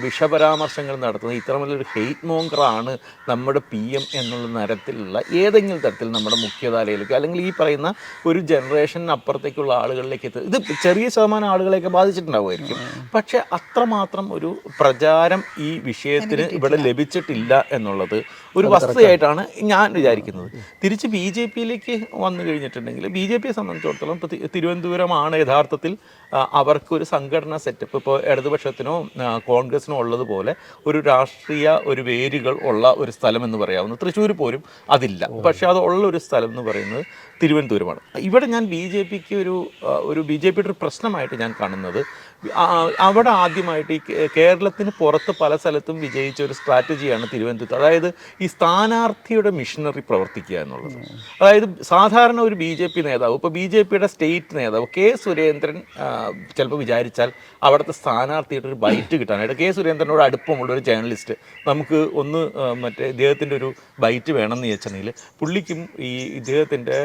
വിഷപരാമർശങ്ങൾ നടത്തുന്ന ഇത്തരമൊരു ഹെയ്റ്റ് മോങ്കറാണ് നമ്മുടെ PM എന്നുള്ള ഏതെങ്കിലും തരത്തിൽ നമ്മുടെ മുഖ്യധാരയിലേക്ക് അല്ലെങ്കിൽ ഈ പറയുന്ന ഒരു ജനറേഷനപ്പുറത്തേക്കുള്ള ആളുകളിലേക്ക് ഇത് ചെറിയ ശതമാനം ആളുകളെയൊക്കെ ബാധിച്ചിട്ടുണ്ടാവുമായിരിക്കും. പക്ഷേ അത്രമാത്രം ഒരു പ്രചാരം ഈ വിഷയത്തിന് ഇവിടെ ലഭിച്ചിട്ടില്ല എന്നുള്ളത് ഒരു വസ്തുതയായിട്ടാണ് ഞാൻ വിചാരിക്കുന്നത്. തിരിച്ച് BJPയിലേക്ക് വന്നു കഴിഞ്ഞിട്ടുണ്ടെങ്കിൽ BJPയെ സംബന്ധിച്ചിടത്തോളം തിരുവനന്തപുരമാണ് യഥാർത്ഥത്തിൽ അവർക്കൊരു സംഘടനാ സെറ്റപ്പ് ഇപ്പോൾ ഇടതുപക്ഷത്തിനോ കോൺഗ്രസിനോ ഉള്ളതുപോലെ ഒരു രാഷ്ട്രീയ വേരുകൾ ഉള്ള ഒരു സ്ഥലം എന്ന് പറയാവുന്നത്. തൃശ്ശൂർ പോലും അതില്ല. പക്ഷേ അത് ഉള്ളൊരു സ്ഥലം എന്ന് പറയുന്നത് തിരുവനന്തപുരമാണ്. ഇവിടെ ഞാൻ ബി ജെ പിക്ക് ഒരു ബി ജെ പിയുടെ ഒരു പ്രശ്നമായിട്ട് ഞാൻ കാണുന്നത്, അവിടെ ആദ്യമായിട്ട് ഈ കേരളത്തിന് പുറത്ത് പല സ്ഥലത്തും വിജയിച്ച ഒരു സ്ട്രാറ്റജിയാണ് തിരുവനന്തപുരത്ത്. അതായത് ഈ സ്ഥാനാർത്ഥിയുടെ മിഷനറി പ്രവർത്തിക്കുക എന്നുള്ളത്. അതായത് സാധാരണ ഒരു ബി ജെ പി നേതാവ്, ഇപ്പോൾ ബി ജെ പിയുടെ സ്റ്റേറ്റ് നേതാവ് കെ സുരേന്ദ്രൻ ചിലപ്പോൾ വിചാരിച്ചാൽ അവിടുത്തെ സ്ഥാനാർത്ഥിയുടെ ഒരു ബൈറ്റ് കിട്ടാനായിട്ട്, കെ സുരേന്ദ്രനോട് അടുപ്പമുള്ള ഒരു ജേർണലിസ്റ്റ് നമുക്ക് ഒന്ന് ഇദ്ദേഹത്തിൻ്റെ ഒരു ബൈറ്റ് വേണമെന്ന് ചോദിച്ചിട്ടുണ്ടെങ്കിൽ പുള്ളിക്കും ഈ ഇദ്ദേഹത്തിൻ്റെ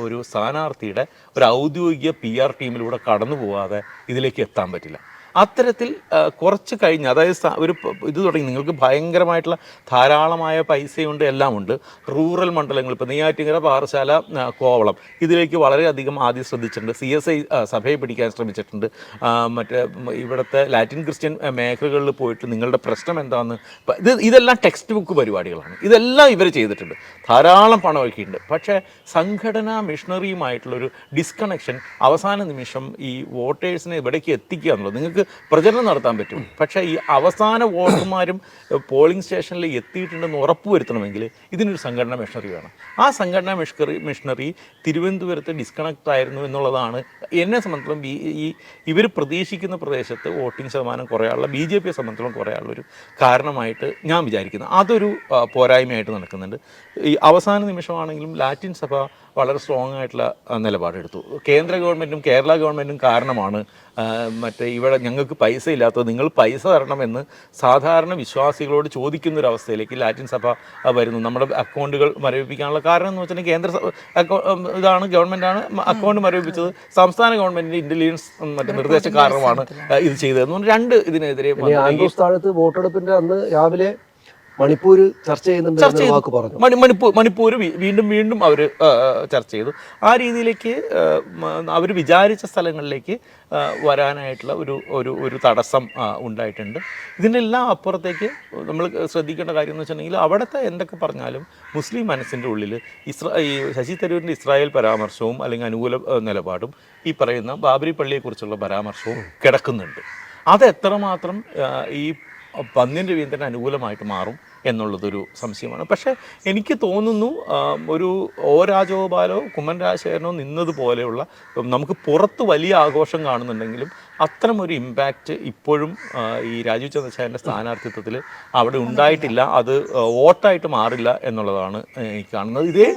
ഒരു സ്ഥാനാർത്ഥിയുടെ ഒരു ഔദ്യോഗിക PR ടീമിലൂടെ കടന്നു പോകാതെ ഇതിലേക്ക് എത്താൻ പറ്റില്ല. അത്തരത്തിൽ കുറച്ച് കഴിഞ്ഞ്, അതായത് ഒരു ഇത് തുടങ്ങി, നിങ്ങൾക്ക് ഭയങ്കരമായിട്ടുള്ള ധാരാളമായ പൈസയുണ്ട്, എല്ലാം ഉണ്ട്. റൂറൽ മണ്ഡലങ്ങൾ, ഇപ്പോൾ നെയ്യാറ്റിൻകര, പാറശാല, കോവളം, ഇതിലേക്ക് വളരെയധികം ആദ്യം ശ്രദ്ധിച്ചിട്ടുണ്ട്. CSI സഭയെ പിടിക്കാൻ ശ്രമിച്ചിട്ടുണ്ട്. മറ്റേ ഇവിടുത്തെ ലാറ്റിൻ ക്രിസ്ത്യൻ മേഖലകളിൽ പോയിട്ട് നിങ്ങളുടെ പ്രശ്നം എന്താണെന്ന്, ഇതെല്ലാം ടെക്സ്റ്റ് ബുക്ക് പരിപാടികളാണ്. ഇതെല്ലാം ഇവർ ചെയ്തിട്ടുണ്ട്, ധാരാളം പണം ഒഴുക്കിയിട്ടുണ്ട്. പക്ഷേ സംഘടനാ മിഷണറിയുമായിട്ടുള്ളൊരു ഡിസ്കണക്ഷൻ അവസാന നിമിഷം ഈ വോട്ടേഴ്സിനെ ഇവിടേക്ക് എത്തിക്കുക എന്നുള്ളത്. നിങ്ങൾക്ക് പ്രചരണം നടത്താൻ പറ്റും, പക്ഷേ ഈ അവസാന വോട്ടർമാരും പോളിംഗ് സ്റ്റേഷനിൽ എത്തിയിട്ടുണ്ടെന്ന് ഉറപ്പുവരുത്തണമെങ്കിൽ ഇതിനൊരു സംഘടനാ മിഷണറി വേണം. ആ സംഘടനാ മിഷണറി തിരുവനന്തപുരത്ത് ഡിസ്കണക്റ്റ് ആയിരുന്നു എന്നുള്ളതാണ് എന്നെ സംബന്ധിച്ചിടത്തോളം ഇവർ പ്രതീക്ഷിക്കുന്ന പ്രദേശത്ത് വോട്ടിംഗ് ശതമാനം കുറയാനുള്ള, BJPയെ സംബന്ധിച്ചിടത്തോളം കുറയാനുള്ളൊരു കാരണമായിട്ട് ഞാൻ വിചാരിക്കുന്നത്. അതൊരു പോരായ്മയായിട്ട് നടക്കുന്നുണ്ട്. ഈ അവസാന നിമിഷമാണെങ്കിലും ലാറ്റിൻ സഭ വളരെ സ്ട്രോങ് ആയിട്ടുള്ള നിലപാടെടുത്തു. കേന്ദ്ര ഗവൺമെൻറ്റും കേരള ഗവൺമെൻറ്റും കാരണമാണ് ഇവിടെ ഞങ്ങൾക്ക് പൈസ ഇല്ലാത്തത്, നിങ്ങൾ പൈസ തരണമെന്ന് സാധാരണ വിശ്വാസികളോട് ചോദിക്കുന്നൊരവസ്ഥയിലേക്ക് ലാറ്റിൻ സഭ വരുന്നു. നമ്മുടെ അക്കൗണ്ടുകൾ മരവിപ്പിക്കാനുള്ള കാരണം എന്ന് വെച്ചിട്ടുണ്ടെങ്കിൽ ഇതാണ് ഗവൺമെൻറ്റാണ് അക്കൗണ്ട് മരവിപ്പിച്ചത്, സംസ്ഥാന ഗവൺമെൻറ്റിൻ്റെ ഇൻ്റലിജൻസ് നിർദ്ദേശ കാരണമാണ് ഇത് ചെയ്തതെന്ന് രണ്ട് ഇതിനെതിരെ വോട്ടെടുപ്പിൻ്റെ അന്ന് രാവിലെ മണിപ്പൂർ ചർച്ച ചെയ്യുന്നുണ്ട്. മണിപ്പൂർ വീണ്ടും അവർ ചർച്ച ചെയ്തു. ആ രീതിയിലേക്ക് അവർ വിചാരിച്ച സ്ഥലങ്ങളിലേക്ക് വരാനായിട്ടുള്ള ഒരു തടസ്സം ഉണ്ടായിട്ടുണ്ട്. ഇതിൻ്റെ എല്ലാം അപ്പുറത്തേക്ക് നമ്മൾ ശ്രദ്ധിക്കേണ്ട കാര്യം എന്ന് വെച്ചിട്ടുണ്ടെങ്കിൽ അവിടുത്തെ എന്തൊക്കെ പറഞ്ഞാലും മുസ്ലിം മനസ്സിൻ്റെ ഉള്ളിൽ ഈ ശശി തരൂരിൻ്റെ ഇസ്രായേൽ പരാമർശവും അല്ലെങ്കിൽ അനുകൂല നിലപാടും ഈ പറയുന്ന ബാബരി പള്ളിയെക്കുറിച്ചുള്ള പരാമർശവും കിടക്കുന്നുണ്ട്. അത് എത്രമാത്രം ഈ പന്ന്യൻ രവീന്ദ്രന് അനുകൂലമായിട്ട് മാറും എന്നുള്ളതൊരു സംശയമാണ്. പക്ഷേ എനിക്ക് തോന്നുന്നു ഒരു രാജഗോപാലോ കുമ്മൻ രാജശേഖരനോ നിന്നതുപോലെയുള്ള, നമുക്ക് പുറത്ത് വലിയ ആഘോഷം കാണുന്നുണ്ടെങ്കിലും അത്തരമൊരു ഇമ്പാക്റ്റ് ഇപ്പോഴും ഈ രാജീവ് ചന്ദ്രശേഖരൻ്റെ സ്ഥാനാർത്ഥിത്വത്തിൽ അവിടെ ഉണ്ടായിട്ടില്ല. അത് വോട്ടായിട്ട് മാറില്ല എന്നുള്ളതാണ് എനിക്ക് കാണുന്നത്. ഇതേ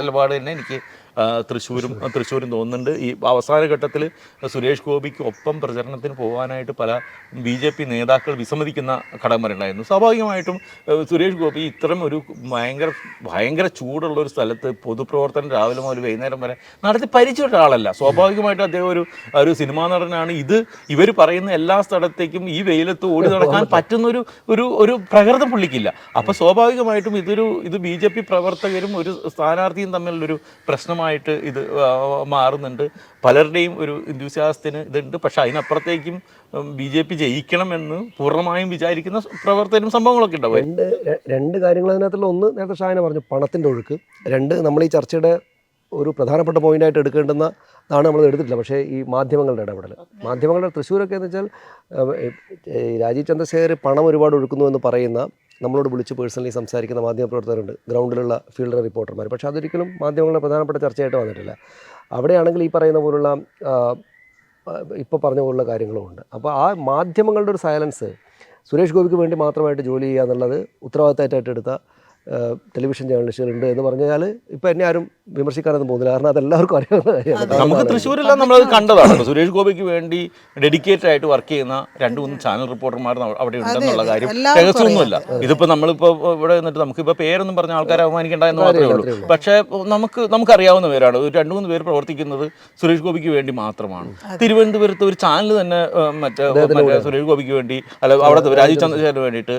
നിലപാട് തന്നെ എനിക്ക് തൃശ്ശൂരും തോന്നുന്നുണ്ട്. ഈ അവസാന ഘട്ടത്തിൽ സുരേഷ് ഗോപിക്ക് ഒപ്പം പ്രചരണത്തിന് പോകാനായിട്ട് പല BJP നേതാക്കൾ വിസമ്മതിക്കുന്ന ഘടകം വരെ ഉണ്ടായിരുന്നു. സ്വാഭാവികമായിട്ടും സുരേഷ് ഗോപി ഇത്തരം ഒരു ഭയങ്കര ചൂടുള്ള ഒരു സ്ഥലത്ത് പൊതുപ്രവർത്തനം രാവിലെ മുതൽ വൈകുന്നേരം വരെ നടത്തി പരിചയ ഒരാളല്ല. സ്വാഭാവികമായിട്ടും അദ്ദേഹം ഒരു സിനിമാ നടനാണ്. ഇവർ പറയുന്ന എല്ലാ സ്ഥലത്തേക്കും ഈ വെയിലത്ത് ഓടി നടക്കാൻ പറ്റുന്ന ഒരു പ്രകൃതം പുള്ളിക്കില്ല. അപ്പോൾ സ്വാഭാവികമായിട്ടും ഇത് BJP പ്രവർത്തകരും ഒരു സ്ഥാനാർത്ഥിയും തമ്മിലുള്ളൊരു പ്രശ്നമായിട്ട് ഇത് മാറുന്നുണ്ട്. പലരുടെയും ഒരു എന്തുസിയാസത്തിന് ഇതുണ്ട്. പക്ഷെ അതിനപ്പുറത്തേക്കും BJP ജയിക്കണമെന്ന് പൂർണ്ണമായും വിചാരിക്കുന്ന പ്രവർത്തനം സംഭവങ്ങളൊക്കെ ഉണ്ടാവും. രണ്ട് കാര്യങ്ങൾ അതിനകത്തുള്ള, ഒന്ന് നേരത്തെ ഷാഹിന പറഞ്ഞു പണത്തിൻ്റെ ഒഴുക്ക്, രണ്ട് നമ്മൾ ഈ ചർച്ചയുടെ ഒരു പ്രധാനപ്പെട്ട പോയിൻ്റായിട്ട് എടുക്കേണ്ടുന്നതാണ് നമ്മൾ എടുത്തിട്ടില്ല. പക്ഷേ ഈ മാധ്യമങ്ങളുടെ ഇടപെടൽ, മാധ്യമങ്ങളുടെ തൃശ്ശൂരൊക്കെ എന്ന് വെച്ചാൽ രാജീവ് ചന്ദ്രശേഖർ പണം ഒരുപാട് ഒഴുക്കുന്നു എന്ന് പറയുന്ന, നമ്മളോട് വിളിച്ച് പേഴ്സണലി സംസാരിക്കുന്ന മാധ്യമപ്രവർത്തകരുണ്ട്, ഗ്രൗണ്ടിലുള്ള ഫീൽഡ് റിപ്പോർട്ടർമാർ. പക്ഷേ അതൊരിക്കലും മാധ്യമങ്ങളുടെ പ്രധാനപ്പെട്ട ചർച്ചയായിട്ട് വന്നിട്ടില്ല. അവിടെയാണെങ്കിൽ ഈ പറയുന്ന പോലുള്ള ഇപ്പോൾ പറഞ്ഞ പോലുള്ള കാര്യങ്ങളുമുണ്ട്. അപ്പോൾ ആ മാധ്യമങ്ങളുടെ ഒരു സൈലൻസ്, സുരേഷ് ഗോപിക്ക് വേണ്ടി മാത്രമായിട്ട് ജോലി ചെയ്യുക എന്നുള്ളത് ഉത്തരവാദിത്തമായിട്ട് എടുത്ത ടെലിവിഷൻ ജേർണലിസ്റ്റുകളുണ്ട് എന്ന് പറഞ്ഞാൽ ഇപ്പോൾ എന്നെ ആരും വിമർശിക്കാനൊന്നും പോകുന്നില്ല. കാരണം അതെല്ലാവർക്കും അറിയാവുന്ന കാര്യമാണ്. നമുക്ക് തൃശ്ശൂരെല്ലാം നമ്മളത് കണ്ടതാണ്. സുരേഷ് ഗോപിക്ക് വേണ്ടി ഡെഡിക്കേറ്റഡ് ആയിട്ട് വർക്ക് ചെയ്യുന്ന 2-3 ചാനൽ റിപ്പോർട്ടർമാർ അവിടെ ഉണ്ടെന്നുള്ള കാര്യം രഹസ്യമൊന്നുമല്ല. ഇതിപ്പോൾ നമ്മളിപ്പോൾ ഇവിടെ നിന്നിട്ട് നമുക്കിപ്പോൾ പേരൊന്നും പറഞ്ഞ ആൾക്കാരെ അവമാനിക്കേണ്ട എന്ന് മാത്രമേ ഉള്ളൂ. പക്ഷേ നമുക്കറിയാവുന്ന പേരാണ്. 2-3 പേര് പ്രവർത്തിക്കുന്നത് സുരേഷ് ഗോപിക്ക് വേണ്ടി മാത്രമാണ്. തിരുവനന്തപുരത്ത് ഒരു ചാനൽ തന്നെ മറ്റേ സുരേഷ് ഗോപിക്ക് വേണ്ടി, അല്ല അവിടുത്തെ രാജീവ് ചന്ദ്രശേഖരന് വേണ്ടിയിട്ട്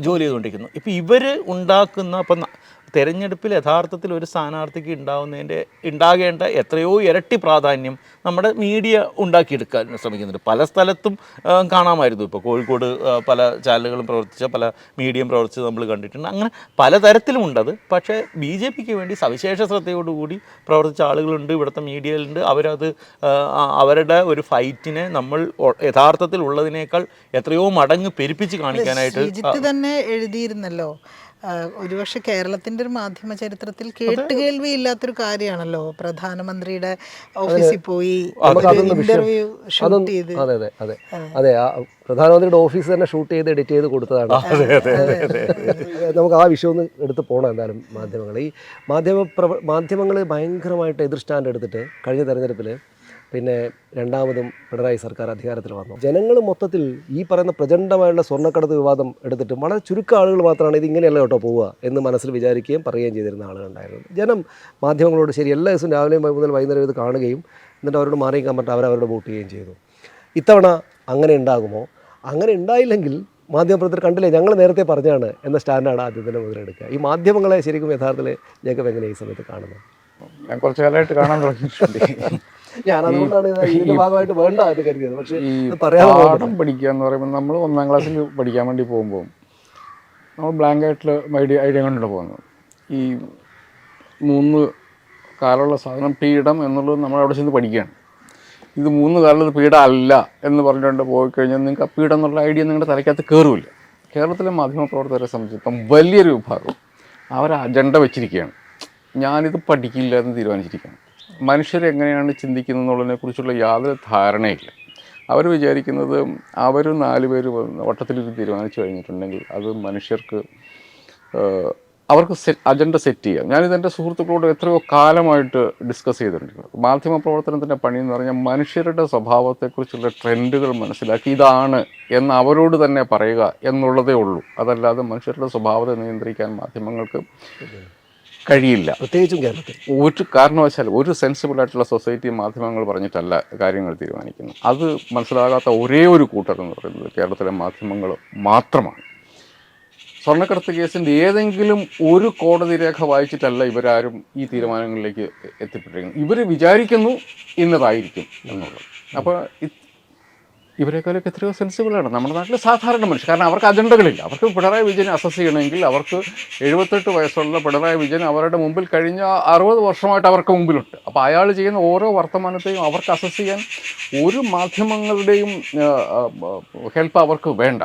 ജോലി ചെയ്തുകൊണ്ടിരിക്കുന്നു. ഇപ്പോൾ ഇവർ ഉണ്ടാക്കുന്ന, അപ്പം തെരഞ്ഞെടുപ്പിൽ യഥാർത്ഥത്തിൽ ഒരു സ്ഥാനാർത്ഥിക്ക് ഉണ്ടാകേണ്ട എത്രയോ ഇരട്ടി പ്രാധാന്യം നമ്മുടെ മീഡിയ ഉണ്ടാക്കിയെടുക്കാൻ ശ്രമിക്കുന്നുണ്ട്. പല സ്ഥലത്തും കാണാമായിരുന്നു. ഇപ്പോൾ കോഴിക്കോട് പല ചാനലുകളും പ്രവർത്തിച്ച, പല മീഡിയയും പ്രവർത്തിച്ച് നമ്മൾ കണ്ടിട്ടുണ്ട്. അങ്ങനെ പലതരത്തിലുമുണ്ടത്. പക്ഷേ BJPക്ക് വേണ്ടി സവിശേഷ ശ്രദ്ധയോടുകൂടി പ്രവർത്തിച്ച ആളുകളുണ്ട്, ഇവിടുത്തെ മീഡിയയിലുണ്ട്. അവരുടെ ഒരു ഫൈറ്റിനെ നമ്മൾ യഥാർത്ഥത്തിൽ ഉള്ളതിനേക്കാൾ എത്രയോ മടങ്ങ് പെരുപ്പിച്ച് കാണിക്കാനായിട്ട് തന്നെ എഴുതിയിരുന്നല്ലോ. ഒരുപക്ഷെ കേരളത്തിൻ്റെ ഒരു മാധ്യമ ചരിത്രത്തിൽ കേട്ടുകേൾവി ഇല്ലാത്തൊരു കാര്യമാണല്ലോ പ്രധാനമന്ത്രിയുടെ ഓഫീസിൽ പോയി ഇന്റർവ്യൂ ഷൂട്ട് ചെയ്ത്. അതെ അതെ അതെ അതെ, ആ പ്രധാനമന്ത്രിയുടെ ഓഫീസ് തന്നെ ഷൂട്ട് ചെയ്ത് എഡിറ്റ് ചെയ്ത് കൊടുത്തതാണ്. നമുക്ക് ആ വിഷയം ഒന്ന് എടുത്ത് പോകണം. എന്തായാലും ഈ മാധ്യമങ്ങൾ ഭയങ്കരമായിട്ട് എതിർ സ്റ്റാൻഡ് എടുത്തിട്ട് കഴിഞ്ഞ തെരഞ്ഞെടുപ്പിൽ പിന്നെ രണ്ടാമതും പിണറായി സർക്കാർ അധികാരത്തിൽ വന്നു. ജനങ്ങൾ മൊത്തത്തിൽ ഈ പറയുന്ന പ്രചണ്ഡമായുള്ള സ്വർണ്ണക്കടത്ത് വിവാദം എടുത്തിട്ട് വളരെ ചുരുക്കം ആളുകൾ മാത്രമാണ് ഇത് ഇങ്ങനെയല്ല കേട്ടോ പോവുക എന്ന് മനസ്സിൽ വിചാരിക്കുകയും പറയുകയും ചെയ്തിരുന്ന ആളുകളുണ്ടായിരുന്നു. ജനം മാധ്യമങ്ങളോട് ശരി എല്ലാ ദിവസവും രാവിലെയും മുതൽ വൈകുന്നേരം ഇത് കാണുകയും എന്നിട്ട് അവരോട് മാറിയിക്കാൻ പറഞ്ഞിട്ട് അവരവരുടെ വോട്ട് ചെയ്യുകയും ചെയ്തു. ഇത്തവണ അങ്ങനെ ഉണ്ടാകുമോ? അങ്ങനെ ഉണ്ടായില്ലെങ്കിൽ മാധ്യമപ്രവർത്തകർ കണ്ടില്ലേ ഞങ്ങൾ നേരത്തെ പറഞ്ഞാണ് എന്ന സ്റ്റാൻഡാണ് ആദ്യം തന്നെ മുതലെടുക്കുക. ഈ മാധ്യമങ്ങളെ ശരിക്കും യഥാർത്ഥത്തിൽ ജേക്കബ് എങ്ങനെ ഈ സമയത്ത് കാണുന്നത്? ഞാൻ കുറച്ച് കാലമായിട്ട് കാണാൻ തുടങ്ങിയിട്ടുണ്ട്. ഞാനതുകൊണ്ടാണ് ഇതിന്റെ ഭാഗമായിട്ട് വേണ്ട എന്ന് കരുതിയത്. പക്ഷേ ഈ പാഠം പഠിക്കുക എന്ന് പറയുമ്പോൾ നമ്മൾ 1ാം ക്ലാസ്സിൽ പഠിക്കാൻ വേണ്ടി പോകുമ്പോൾ നമ്മൾ ബ്ലാങ്ക് ആയിട്ടുള്ള ഐഡിയ കൊണ്ടാണ് പോകുന്നത്. ഈ 3 കാലമുള്ള സാധനം പീഠം എന്നുള്ളത് നമ്മൾ അവിടെ ചെന്ന് പഠിക്കുകയാണ്. ഇത് 3 കാലത്ത് പീഠം അല്ല എന്ന് പറഞ്ഞുകൊണ്ട് പോയി കഴിഞ്ഞാൽ നിങ്ങൾക്ക് ആ പീഠം എന്നുള്ള ഐഡിയ നിങ്ങളുടെ തലയ്ക്കകത്ത് കയറില്ല. കേരളത്തിലെ മാധ്യമപ്രവർത്തകരെ സംബന്ധിച്ചിടത്തോളം വലിയൊരു വിഭാഗം അവർ അജണ്ട വെച്ചിരിക്കുകയാണ്. ഞാനിത് പഠിക്കില്ല എന്ന് തീരുമാനിച്ചിരിക്കുകയാണ്. മനുഷ്യരെങ്ങനെയാണ് ചിന്തിക്കുന്നത് എന്നുള്ളതിനെക്കുറിച്ചുള്ള യാതൊരു ധാരണയില്ല. അവർ വിചാരിക്കുന്നത് അവർ 4 പേര് വട്ടത്തിലിരുന്ന് തീരുമാനിച്ചു കഴിഞ്ഞിട്ടുണ്ടെങ്കിൽ അത് മനുഷ്യർക്ക് അവർക്ക് അജണ്ട സെറ്റ് ചെയ്യാം. ഞാനിതെൻ്റെ സുഹൃത്തുക്കളോട് എത്രയോ കാലമായിട്ട് ഡിസ്കസ് ചെയ്തിട്ടുണ്ട്. മാധ്യമപ്രവർത്തനത്തിൻ്റെ പണി എന്ന് പറഞ്ഞാൽ മനുഷ്യരുടെ സ്വഭാവത്തെക്കുറിച്ചുള്ള ട്രെൻഡുകൾ മനസ്സിലാക്കി ഇതാണ് എന്ന് അവരോട് തന്നെ പറയുക എന്നുള്ളതേ ഉള്ളൂ. അതല്ലാതെ മനുഷ്യരുടെ സ്വഭാവത്തെ നിയന്ത്രിക്കാൻ മാധ്യമങ്ങൾക്ക് കഴിയില്ല. പ്രത്യേകിച്ചും കേരളത്തിൽ ഒരു കാരണവശാലും ഒരു സെൻസിബിൾ ആയിട്ടുള്ള സൊസൈറ്റി മാധ്യമങ്ങൾ പറഞ്ഞിട്ടല്ല കാര്യങ്ങൾ തീരുമാനിക്കുന്നത്. അത് മനസ്സിലാകാത്ത ഒരേ ഒരു കൂട്ടർ എന്ന് പറയുന്നത് കേരളത്തിലെ മാധ്യമങ്ങൾ മാത്രമാണ്. സ്വർണ്ണക്കടത്ത് കേസിൻ്റെ ഏതെങ്കിലും ഒരു കോടതി രേഖ വായിച്ചിട്ടല്ല ഇവരാരും ഈ തീരുമാനങ്ങളിലേക്ക് എത്തിപ്പെട്ടിരിക്കുന്നത്. ഇവർ വിചാരിക്കുന്നു ഇന്നതായിരിക്കും എന്നുള്ളത്. അപ്പോൾ ഇവരെക്കാളൊക്കെ എത്രയോ സെൻസിബിളാണ് നമ്മുടെ നാട്ടിലെ സാധാരണ മനുഷ്യർ. കാരണം അവർക്ക് അജണ്ടകളില്ല. അവർക്ക് പിണറായി വിജയനെ അസസ് ചെയ്യണമെങ്കിൽ അവർക്ക് 78 വയസ്സുള്ള പിണറായി വിജയൻ അവരുടെ മുമ്പിൽ കഴിഞ്ഞ 60 വർഷമായിട്ട് അവർക്ക് മുമ്പിലുണ്ട്. അപ്പോൾ അയാൾ ചെയ്യുന്ന ഓരോ വർത്തമാനത്തെയും അവർക്ക് അസസ് ചെയ്യാൻ ഒരു മാധ്യമങ്ങളുടെയും ഹെൽപ്പ് അവർക്ക് വേണ്ട.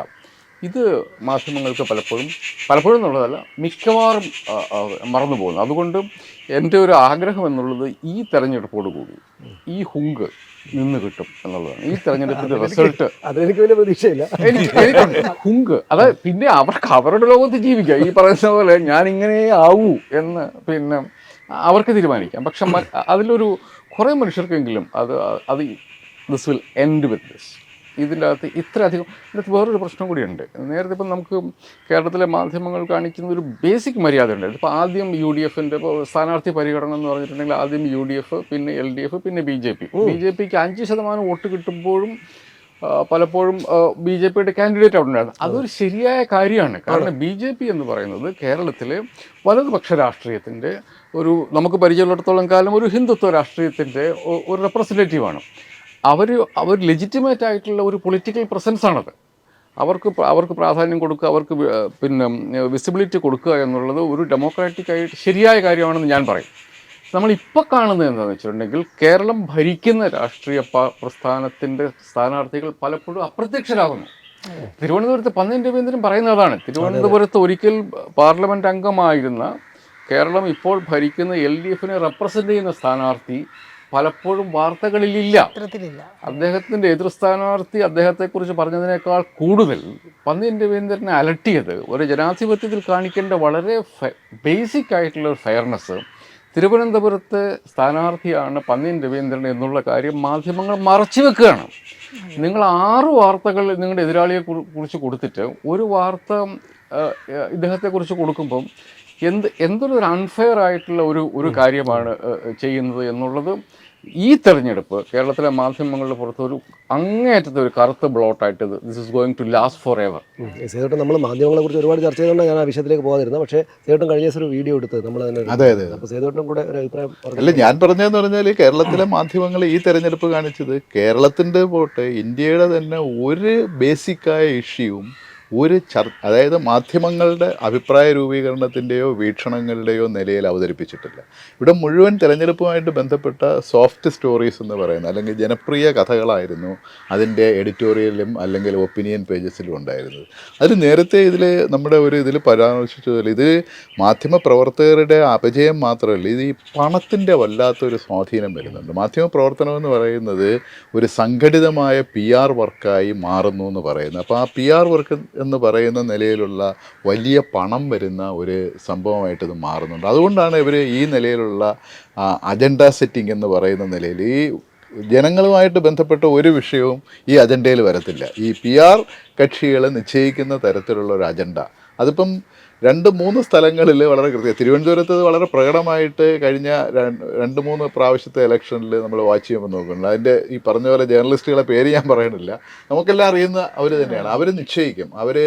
ഇത് മാധ്യമങ്ങൾക്ക് പലപ്പോഴും എന്നുള്ളതല്ല മിക്കവാറും മറന്നു പോകുന്നു. അതുകൊണ്ട് എൻ്റെ ഒരു ആഗ്രഹം എന്നുള്ളത് ഈ തെരഞ്ഞെടുപ്പോട് കൂടി ഈ ഹുങ്ക് നിന്ന് കിട്ടും എന്നുള്ളതാണ്. ഈ തെരഞ്ഞെടുപ്പിൻ്റെ റിസൾട്ട് അതെനിക്ക് വലിയ പ്രതീക്ഷയില്ല. എനിക്കുണ്ട് ഹുങ്ക്. അതായത് പിന്നെ അവർക്ക് അവരുടെ ലോകത്ത് ജീവിക്കാം. ഈ പറയുന്ന പോലെ ഞാനിങ്ങനെ ആവൂ എന്ന് പിന്നെ അവർക്ക് തീരുമാനിക്കാം. പക്ഷെ അതിലൊരു കുറേ മനുഷ്യർക്കെങ്കിലും അത് this will end with this. ഇതിൻ്റെ അകത്ത് ഇത്രയധികം ഇതിനകത്ത് വേറൊരു പ്രശ്നം കൂടിയുണ്ട്. നേരത്തെ ഇപ്പം നമുക്ക് കേരളത്തിലെ മാധ്യമങ്ങൾ കാണിക്കുന്ന ഒരു ബേസിക് മര്യാദ ഉണ്ട്. ഇപ്പോൾ ആദ്യം UDF ഇപ്പോൾ സ്ഥാനാർത്ഥി പരിഗണന എന്ന് പറഞ്ഞിട്ടുണ്ടെങ്കിൽ ആദ്യം UDF, പിന്നെ LDF, പിന്നെ BJP. BJPക്ക് 5% വോട്ട് കിട്ടുമ്പോഴും പലപ്പോഴും BJPയുടെ കാൻഡിഡേറ്റ് അവിടെ ഉണ്ടായിരുന്നു. അതൊരു ശരിയായ കാര്യമാണ്. കാരണം BJP എന്ന് പറയുന്നത് കേരളത്തിലെ വലതുപക്ഷ രാഷ്ട്രീയത്തിൻ്റെ നമുക്ക് പരിചയമുള്ളിടത്തോളം കാലം ഒരു ഹിന്ദുത്വ രാഷ്ട്രീയത്തിൻ്റെ ഒരു റെപ്രസെൻറ്റേറ്റീവാണ്. അവർ ലെജിറ്റിമേറ്റ് ആയിട്ടുള്ള ഒരു പൊളിറ്റിക്കൽ പ്രസൻസാണത്. അവർക്ക് പ്രാധാന്യം കൊടുക്കുക, അവർക്ക് പിന്നെ വിസിബിലിറ്റി കൊടുക്കുക എന്നുള്ളത് ഒരു ഡെമോക്രാറ്റിക് ആയിട്ട് ശരിയായ കാര്യമാണെന്ന് ഞാൻ പറയും. നമ്മളിപ്പോൾ കാണുന്നത് എന്താണെന്ന് വെച്ചിട്ടുണ്ടെങ്കിൽ കേരളം ഭരിക്കുന്ന രാഷ്ട്രീയ പ്രസ്ഥാനത്തിൻ്റെ സ്ഥാനാർത്ഥികൾ പലപ്പോഴും അപ്രത്യക്ഷരാകുന്നു. തിരുവനന്തപുരത്ത് പന്നിയൻ രവീന്ദ്രൻ പറയുന്നതാണ്. തിരുവനന്തപുരത്ത് ഒരിക്കൽ പാർലമെൻറ്റ് അംഗമായിരുന്ന കേരളം ഇപ്പോൾ ഭരിക്കുന്ന LDFനെ റെപ്രസെൻ്റ് ചെയ്യുന്ന സ്ഥാനാർത്ഥി പലപ്പോഴും വാർത്തകളിലില്ല. അദ്ദേഹത്തിൻ്റെ എതിർ സ്ഥാനാർത്ഥി അദ്ദേഹത്തെക്കുറിച്ച് പറഞ്ഞതിനേക്കാൾ കൂടുതൽ പന്നിയൻ രവീന്ദ്രനെ അലട്ടിയത് ഒരു ജനാധിപത്യത്തിൽ കാണിക്കേണ്ട വളരെ ബേസിക് ആയിട്ടുള്ള ഒരു ഫെയർനെസ്. തിരുവനന്തപുരത്തെ സ്ഥാനാർത്ഥിയാണ് പന്നിയൻ രവീന്ദ്രൻ എന്നുള്ള കാര്യം മാധ്യമങ്ങൾ മറച്ചു വെക്കുകയാണ്. നിങ്ങൾ 6 വാർത്തകൾ നിങ്ങളുടെ എതിരാളിയെ കുറിച്ച് കൊടുത്തിട്ട് ഒരു വാർത്ത ഇദ്ദേഹത്തെക്കുറിച്ച് കൊടുക്കുമ്പം എന്തൊരു അൺഫെയർ ആയിട്ടുള്ള ഒരു കാര്യമാണ് ചെയ്യുന്നത് എന്നുള്ളത് ഈ തെരഞ്ഞെടുപ്പ് കേരളത്തിലെ മാധ്യമങ്ങളുടെ പുറത്ത് ഒരു അങ്ങേയറ്റത്തെ ഒരു കറുത്ത ബ്ലോട്ടായിട്ട് this is going to last forever. സേട്ടൻ നമ്മൾ മാധ്യമങ്ങളെ കുറിച്ച് ഒരുപാട് ചർച്ച ചെയ്തുകൊണ്ടാണ് ഞാൻ ആ വിഷയത്തിലേക്ക് പോകാതിരുന്നത്. പക്ഷേ സേട്ടൻ കഴിഞ്ഞ ദിവസം ഒരു വീഡിയോ എടുത്ത് നമ്മൾ തന്നെ അപ്പോൾ സേട്ടനും കൂടെ ഒരു അഭിപ്രായം അല്ല ഞാൻ പറഞ്ഞതെന്ന് പറഞ്ഞാൽ കേരളത്തിലെ മാധ്യമങ്ങൾ ഈ തെരഞ്ഞെടുപ്പ് കാണിച്ചത് കേരളത്തിൻ്റെ പോട്ടെ ഇന്ത്യയുടെ തന്നെ ഒരു ബേസിക്കായ ഇഷ്യൂവും അതായത് മാധ്യമങ്ങളുടെ അഭിപ്രായ രൂപീകരണത്തിൻ്റെയോ വീക്ഷണങ്ങളുടെയോ നിലയിൽ അവതരിപ്പിച്ചിട്ടില്ല. ഇവിടെ മുഴുവൻ തിരഞ്ഞെടുപ്പുമായിട്ട് ബന്ധപ്പെട്ട സോഫ്റ്റ് സ്റ്റോറീസ് എന്ന് പറയുന്നത്, അല്ലെങ്കിൽ ജനപ്രിയ കഥകളായിരുന്നു അതിൻ്റെ എഡിറ്റോറിയലും അല്ലെങ്കിൽ ഒപ്പീനിയൻ പേജസിലും ഉണ്ടായിരുന്നത്. അത് നേരത്തെ നമ്മുടെ ഇതിൽ പരാമർശിച്ചതുപോലെ ഇത് മാധ്യമപ്രവർത്തകരുടെ അപജയം മാത്രമല്ല, ഇത് ഈ പണത്തിൻ്റെ വല്ലാത്തൊരു സ്വാധീനം വരുന്നുണ്ട്. മാധ്യമപ്രവർത്തനം എന്ന് പറയുന്നത് ഒരു സംഘടിതമായ PR വർക്കായി മാറുന്നു എന്ന് പറയുന്നത്. അപ്പോൾ ആ PR വർക്ക് എന്ന് പറയുന്ന നിലയിലുള്ള വലിയ പണം വരുന്ന ഒരു സംഭവമായിട്ട് ഇത് മാറുന്നുണ്ട്. അതുകൊണ്ടാണ് ഇവർ ഈ നിലയിലുള്ള അജണ്ട സെറ്റിംഗ് എന്ന് പറയുന്ന നിലയിൽ ഈ ജനങ്ങളുമായിട്ട് ബന്ധപ്പെട്ട ഒരു വിഷയവും ഈ അജണ്ടയിൽ വരത്തില്ല. ഈ PR കക്ഷികൾ നിശ്ചയിക്കുന്ന തരത്തിലുള്ള ഒരു അജണ്ട അതിപ്പം 2-3 സ്ഥലങ്ങളിൽ വളരെ തിരുവനന്തപുരത്ത് വളരെ പ്രകടമായിട്ട് കഴിഞ്ഞ 2-3 പ്രാവശ്യത്തെ ഇലക്ഷനിൽ നമ്മൾ വാച്ച് ചെയ്യുമ്പോൾ നോക്കുന്നുണ്ട്. അതിൻ്റെ ഈ പറഞ്ഞ പോലെ ജേർണലിസ്റ്റുകളെ പേര് ഞാൻ പറയണില്ല, നമുക്കെല്ലാം അറിയുന്ന അവർ തന്നെയാണ്. അവർ നിശ്ചയിക്കും, അവർ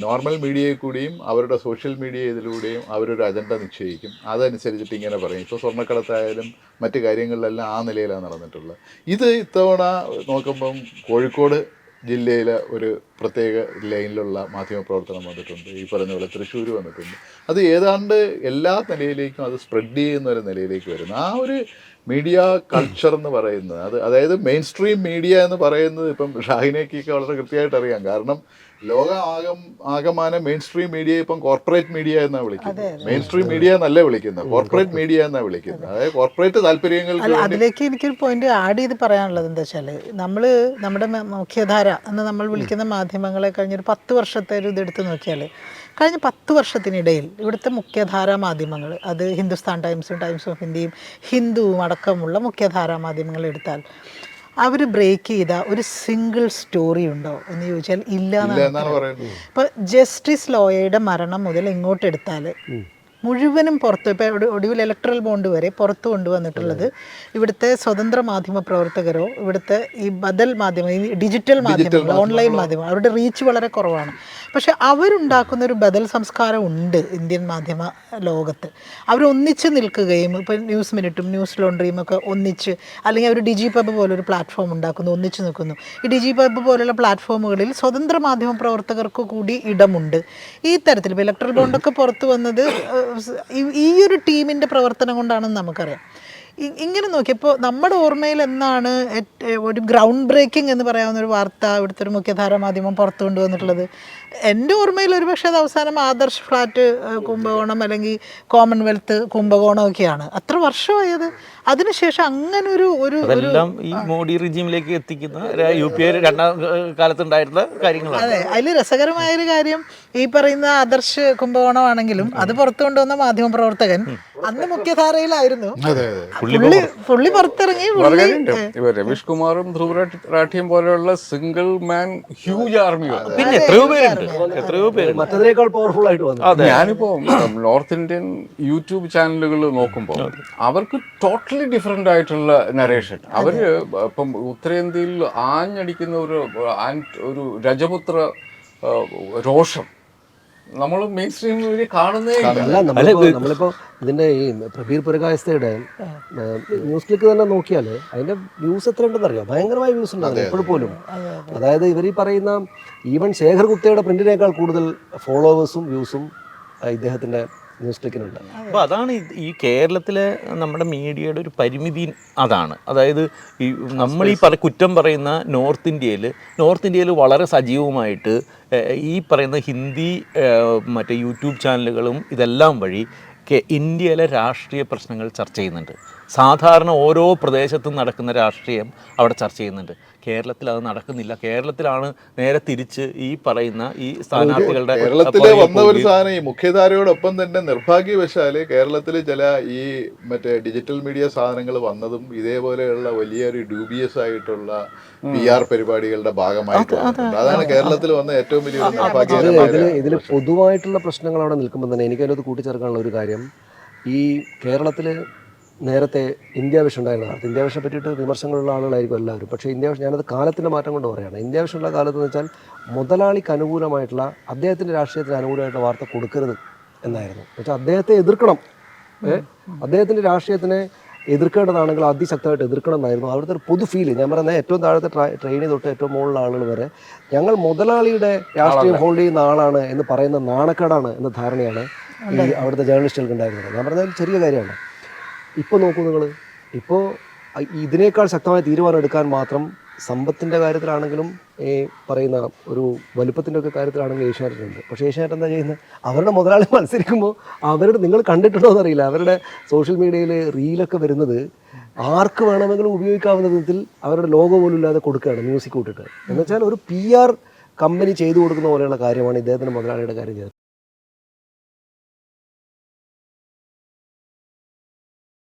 നോർമൽ മീഡിയയിൽ കൂടിയും അവരുടെ സോഷ്യൽ മീഡിയ ഇതിലൂടെയും അവരൊരു അജണ്ട നിശ്ചയിക്കും. അതനുസരിച്ചിട്ട് ഇങ്ങനെ പറയും. ഇപ്പോൾ സ്വർണ്ണക്കടത്തായാലും മറ്റു കാര്യങ്ങളിലെല്ലാം ആ നിലയിലാണ് നടന്നിട്ടുള്ളത്. ഇത് ഇത്തവണ നോക്കുമ്പം കോഴിക്കോട് ജില്ലയിലെ ഒരു പ്രത്യേക ലൈനിലുള്ള മാധ്യമപ്രവർത്തനം വന്നിട്ടുണ്ട്. ഈ പറഞ്ഞ പോലെ തൃശ്ശൂർ വന്നിട്ടുണ്ട്. അത് ഏതാണ്ട് എല്ലാ നിലയിലേക്കും അത് സ്പ്രെഡ് ചെയ്യുന്ന ഒരു നിലയിലേക്ക് വരുന്നു. ആ ഒരു മീഡിയ കൾച്ചർ എന്ന് പറയുന്നത് അതായത് മെയിൻ സ്ട്രീം മീഡിയ എന്ന് പറയുന്നത് ഇപ്പം ഷാഹിനയ്ക്കൊക്കെ വളരെ കൃത്യമായിട്ട് അറിയാം. കാരണം ആകമാനം മെയിൻ സ്ട്രീം മീഡിയ ഇപ്പം കോർപ്പറേറ്റ് മീഡിയ എന്നാണ് വിളിക്കുന്നത്. മെയിൻ സ്ട്രീം മീഡിയ എന്നല്ല വിളിക്കുന്നത്, കോർപ്പറേറ്റ് മീഡിയ എന്നാണ് വിളിക്കുന്നത്. അതായത് കോർപ്പറേറ്റ് താല്പര്യങ്ങൾക്ക്. അതിലേക്ക് എനിക്കൊരു പോയിന്റ് ആഡ് ചെയ്ത് പറയാനുള്ളത് എന്താ വെച്ചാൽ, നമ്മുടെ മുഖ്യധാര എന്ന് നമ്മൾ വിളിക്കുന്ന മാധ്യമങ്ങളെ കഴിഞ്ഞൊരു 10 വർഷത്തെ ഒരു ഇതെടുത്ത് നോക്കിയാൽ, കഴിഞ്ഞ 10 വർഷത്തിനിടയിൽ ഇവിടുത്തെ മുഖ്യധാരാ മാധ്യമങ്ങൾ, അത് ഹിന്ദുസ്ഥാൻ ടൈംസും ടൈംസ് ഓഫ് ഇന്ത്യയും ഹിന്ദുവും അടക്കമുള്ള മുഖ്യധാരാ മാധ്യമങ്ങൾ എടുത്താൽ അവർ ബ്രേക്ക് ചെയ്ത ഒരു സിംഗിൾ സ്റ്റോറി ഉണ്ടോ എന്ന് ചോദിച്ചാൽ ഇല്ല എന്നാണ് പറയുന്നത്. ഇപ്പോൾ ജസ്റ്റിസ് ലോയയുടെ മരണം മുതൽ ഇങ്ങോട്ട് എടുത്താൽ മുഴുവനും പുറത്ത്, ഇപ്പോൾ ഒടുവിൽ ഇലക്ട്രൽ ബോണ്ട് വരെ പുറത്തു കൊണ്ടുവന്നിട്ടുള്ളത് ഇവിടുത്തെ സ്വതന്ത്ര മാധ്യമ പ്രവർത്തകരോ ഇവിടുത്തെ ഈ ബദൽ മാധ്യമം, ഈ ഡിജിറ്റൽ മാധ്യമങ്ങൾ, ഓൺലൈൻ മാധ്യമം, അവരുടെ റീച്ച് വളരെ കുറവാണ്. പക്ഷെ അവരുണ്ടാക്കുന്ന ഒരു ബദൽ സംസ്കാരം ഉണ്ട് ഇന്ത്യൻ മാധ്യമ ലോകത്ത്. അവരൊന്നിച്ച് നിൽക്കുകയും ഇപ്പോൾ ന്യൂസ് മിനിറ്റും ന്യൂസ് ലോണ്ട്രിയും ഒക്കെ ഒന്നിച്ച്, അല്ലെങ്കിൽ അവർ ഡിജിപബ് പോലൊരു പ്ലാറ്റ്ഫോം ഉണ്ടാക്കുന്നു, ഒന്നിച്ച് നിൽക്കുന്നു. ഈ ഡിജിപബ് പോലുള്ള പ്ലാറ്റ്ഫോമുകളിൽ സ്വതന്ത്ര മാധ്യമ പ്രവർത്തകർക്ക് കൂടി ഇടമുണ്ട്. ഈ തരത്തിൽ ഇപ്പോൾ ഇലക്ട്രൽ ബോണ്ടൊക്കെ പുറത്തു വന്നത് ഈ ഒരു ടീമിൻ്റെ പ്രവർത്തനം കൊണ്ടാണെന്ന് നമുക്കറിയാം. ഇങ്ങനെ നോക്കിയപ്പോൾ നമ്മുടെ ഓർമ്മയിൽ എന്നാണ് ഒരു ഗ്രൗണ്ട് ബ്രേക്കിംഗ് എന്ന് പറയാവുന്ന ഒരു വാർത്ത ഇവിടുത്തെ ഒരു മുഖ്യധാര മാധ്യമം പുറത്തു കൊണ്ടുവന്നിട്ടുള്ളത്? എൻ്റെ ഓർമ്മയിൽ ഒരുപക്ഷെ അത് അവസാനം ആദർശ് ഫ്ലാറ്റ് കുംഭകോണം അല്ലെങ്കിൽ കോമൺവെൽത്ത് കുംഭകോണം ഒക്കെയാണ്. അത്ര വർഷമായത്. അതിനുശേഷം അങ്ങനെ അതെല്ലാം ഈ മോഡി റിജീമിലേക്ക് എത്തിക്കുന്ന UPA രണ്ടാം കാലത്തുണ്ടായിരുന്ന കാര്യങ്ങളാണ്. അതെ, അതിൽ രസകരമായൊരു കാര്യം, ഈ പറയുന്ന ആദർശ് കുംഭകോണം ആണെങ്കിലും അത് പുറത്തു കൊണ്ടുവന്ന മാധ്യമപ്രവർത്തകൻ അന്ന് മുഖ്യധാരയിലായിരുന്നു. പുള്ളി പുറത്തിറങ്ങി. രവീഷ് കുമാറും ധ്രുവ് രാഠിയും പോലെയുള്ള സിംഗിൾ മാൻ ഹ്യൂജ് ആർമിയാണ്. പിന്നെ എത്രയോ പേര് മറ്റതിനേക്കാൾ പവർഫുൾ ആയിട്ട് വന്നു. ഞാനിപ്പോ നോർത്ത് ഇന്ത്യൻ യൂട്യൂബ് ചാനലുകൾ നോക്കുമ്പോൾ അവർക്ക് ടോട്ടലി ഡിഫറെന്റ് ആയിട്ടുള്ള നരേഷൻ. അവര് ഇപ്പം ഉത്തരേന്ത്യയിൽ ആഞ്ഞടിക്കുന്ന ഒരു രജപുത്ര രോഷം നമ്മൾ മെയിൻ സ്ട്രീമിൽ കാണുന്നേ ഇല്ല. നമ്മളിപ്പോ ഇതിന്റെ ഈ പ്രബീർ പുരകായസ്ഥയുടെ ന്യൂസ് ക്ലിക്ക് തന്നെ നോക്കിയാൽ അതിന്റെ വ്യൂസ് എത്ര ഉണ്ടെന്ന് അറിയാം. ഭയങ്കരമായ വ്യൂസ് ഉണ്ടാകും എപ്പോഴും പോലും. അതായത് ഇവർ ഈ പറയുന്ന ഈവൻ ശേഖർ ഗുപ്തയുടെ പ്രിന്റിനേക്കാൾ കൂടുതൽ ഫോളോവേഴ്സും വ്യൂസും ഇദ്ദേഹത്തിന്റെ ന്യൂസ് ക്ലിക്കിനുണ്ട്. അപ്പോൾ അതാണ് ഈ കേരളത്തിലെ നമ്മുടെ മീഡിയയുടെ ഒരു പരിമിതി. അതാണ്, അതായത് ഈ നമ്മൾ കുറ്റം പറയുന്ന നോർത്ത് ഇന്ത്യയിൽ വളരെ സജീവമായിട്ട് ഈ പറയുന്ന ഹിന്ദി മറ്റേ യൂട്യൂബ് ചാനലുകളും ഇതെല്ലാം വഴി ഇന്ത്യയിലെ രാഷ്ട്രീയ പ്രശ്നങ്ങൾ ചർച്ച ചെയ്യുന്നുണ്ട്. സാധാരണ ഓരോ പ്രദേശത്തും നടക്കുന്ന രാഷ്ട്രീയം അവിടെ ചർച്ച ചെയ്യുന്നുണ്ട്. കേരളത്തിൽ അത് നടക്കുന്നില്ല. കേരളത്തിലാണ് നേരെ തിരിച്ച് ഈ പറയുന്ന ഈ സ്ഥാനാർത്ഥികളുടെ കേരളത്തിലെ വന്ന ഒരു സാധനം ഈ മുഖ്യധാരയോടൊപ്പം തന്നെ നിർഭാഗ്യവശാല് കേരളത്തിൽ ചില ഈ മറ്റേ ഡിജിറ്റൽ മീഡിയ സാധനങ്ങൾ വന്നതും ഇതേപോലെയുള്ള വലിയൊരു ഡ്യൂബിയസ് ആയിട്ടുള്ള PR പരിപാടികളുടെ ഭാഗമായിട്ട് അതാണ് കേരളത്തിൽ വന്ന ഏറ്റവും വലിയൊരു നിർഭാഗ്യം. ഇതിൽ പൊതുവായിട്ടുള്ള പ്രശ്നങ്ങൾ അവിടെ നിൽക്കുമ്പോൾ തന്നെ എനിക്ക് അതിനകത്ത് കൂട്ടിച്ചേർക്കാനുള്ള ഒരു കാര്യം, ഈ കേരളത്തിൽ നേരത്തെ ഇന്ത്യ വിഷൻ ഉണ്ടായിരുന്ന കാലത്ത്, ഇന്ത്യ വിഷനെ പറ്റിയിട്ട് വിമർശനങ്ങളുള്ള ആളുകളായിരിക്കും എല്ലാവരും. പക്ഷേ ഇന്ത്യ വിഷൻ, ഞാനത് കാലത്തിൻ്റെ മാറ്റം കൊണ്ട് പറയുകയാണ്. ഇന്ത്യ വിഷനുള്ള കാലത്ത് എന്ന് വെച്ചാൽ മുതലാളിക്ക് അനുകൂലമായിട്ടുള്ള, അദ്ദേഹത്തിൻ്റെ രാഷ്ട്രീയത്തിന് അനുകൂലമായിട്ടുള്ള വാർത്ത കൊടുക്കരുത് എന്നായിരുന്നു. പക്ഷേ അദ്ദേഹത്തെ എതിർക്കണം, അദ്ദേഹത്തിൻ്റെ രാഷ്ട്രീയത്തിനെ എതിർക്കേണ്ടതാണെങ്കിൽ അതിശക്തമായിട്ട് എതിർക്കണം എന്നായിരുന്നു അവിടുത്തെ ഒരു പൊതു ഫീല്. ഞാൻ പറയുന്നത് ഏറ്റവും താഴത്തെ ട്രെയിനിൽ തൊട്ട് ഏറ്റവും മുകളിലുള്ള ആളുകൾ വരെ ഞങ്ങൾ മുതലാളിയുടെ രാഷ്ട്രീയം ഹോൾഡ് ചെയ്യുന്ന ആളാണ് എന്ന് പറയുന്ന നാണക്കേടാണ് എന്ന ധാരണയാണ് ഈ അവിടുത്തെ ജേർണലിസ്റ്റുകൾക്ക് ഉണ്ടായിരുന്നത്. ഞാൻ പറഞ്ഞത് ചെറിയ കാര്യമാണ്. ഇപ്പോൾ നോക്കൂ നിങ്ങൾ, ഇപ്പോൾ ഇതിനേക്കാൾ ശക്തമായ തീരുമാനം എടുക്കാൻ മാത്രം സമ്പത്തിൻ്റെ കാര്യത്തിലാണെങ്കിലും ഈ പറയുന്ന ഒരു വലുപ്പത്തിൻ്റെ ഒക്കെ കാര്യത്തിലാണെങ്കിലും ഏഷ്യാനെറ്റുണ്ട്. പക്ഷേ ഏഷ്യാനെറ്റ് എന്താ ചെയ്യുന്നത്? അവരുടെ മുതലാളി മത്സരിക്കുമ്പോൾ നിങ്ങൾ കണ്ടിട്ടുണ്ടോ എന്നറിയില്ല, അവരുടെ സോഷ്യൽ മീഡിയയിൽ റീലൊക്കെ വരുന്നത് ആർക്ക് വേണമെങ്കിലും ഉപയോഗിക്കാവുന്ന വിധത്തിൽ അവരുടെ ലോഗോ പോലും ഇല്ലാതെ കൊടുക്കുകയാണ് മ്യൂസിക് കൂട്ടിട്ട്. എന്ന് വെച്ചാൽ ഒരു PR കമ്പനി ചെയ്തു കൊടുക്കുന്ന പോലെയുള്ള കാര്യമാണ് ഇദ്ദേഹത്തിൻ്റെ മുതലാളിയുടെ കാര്യം ചെയ്തത്.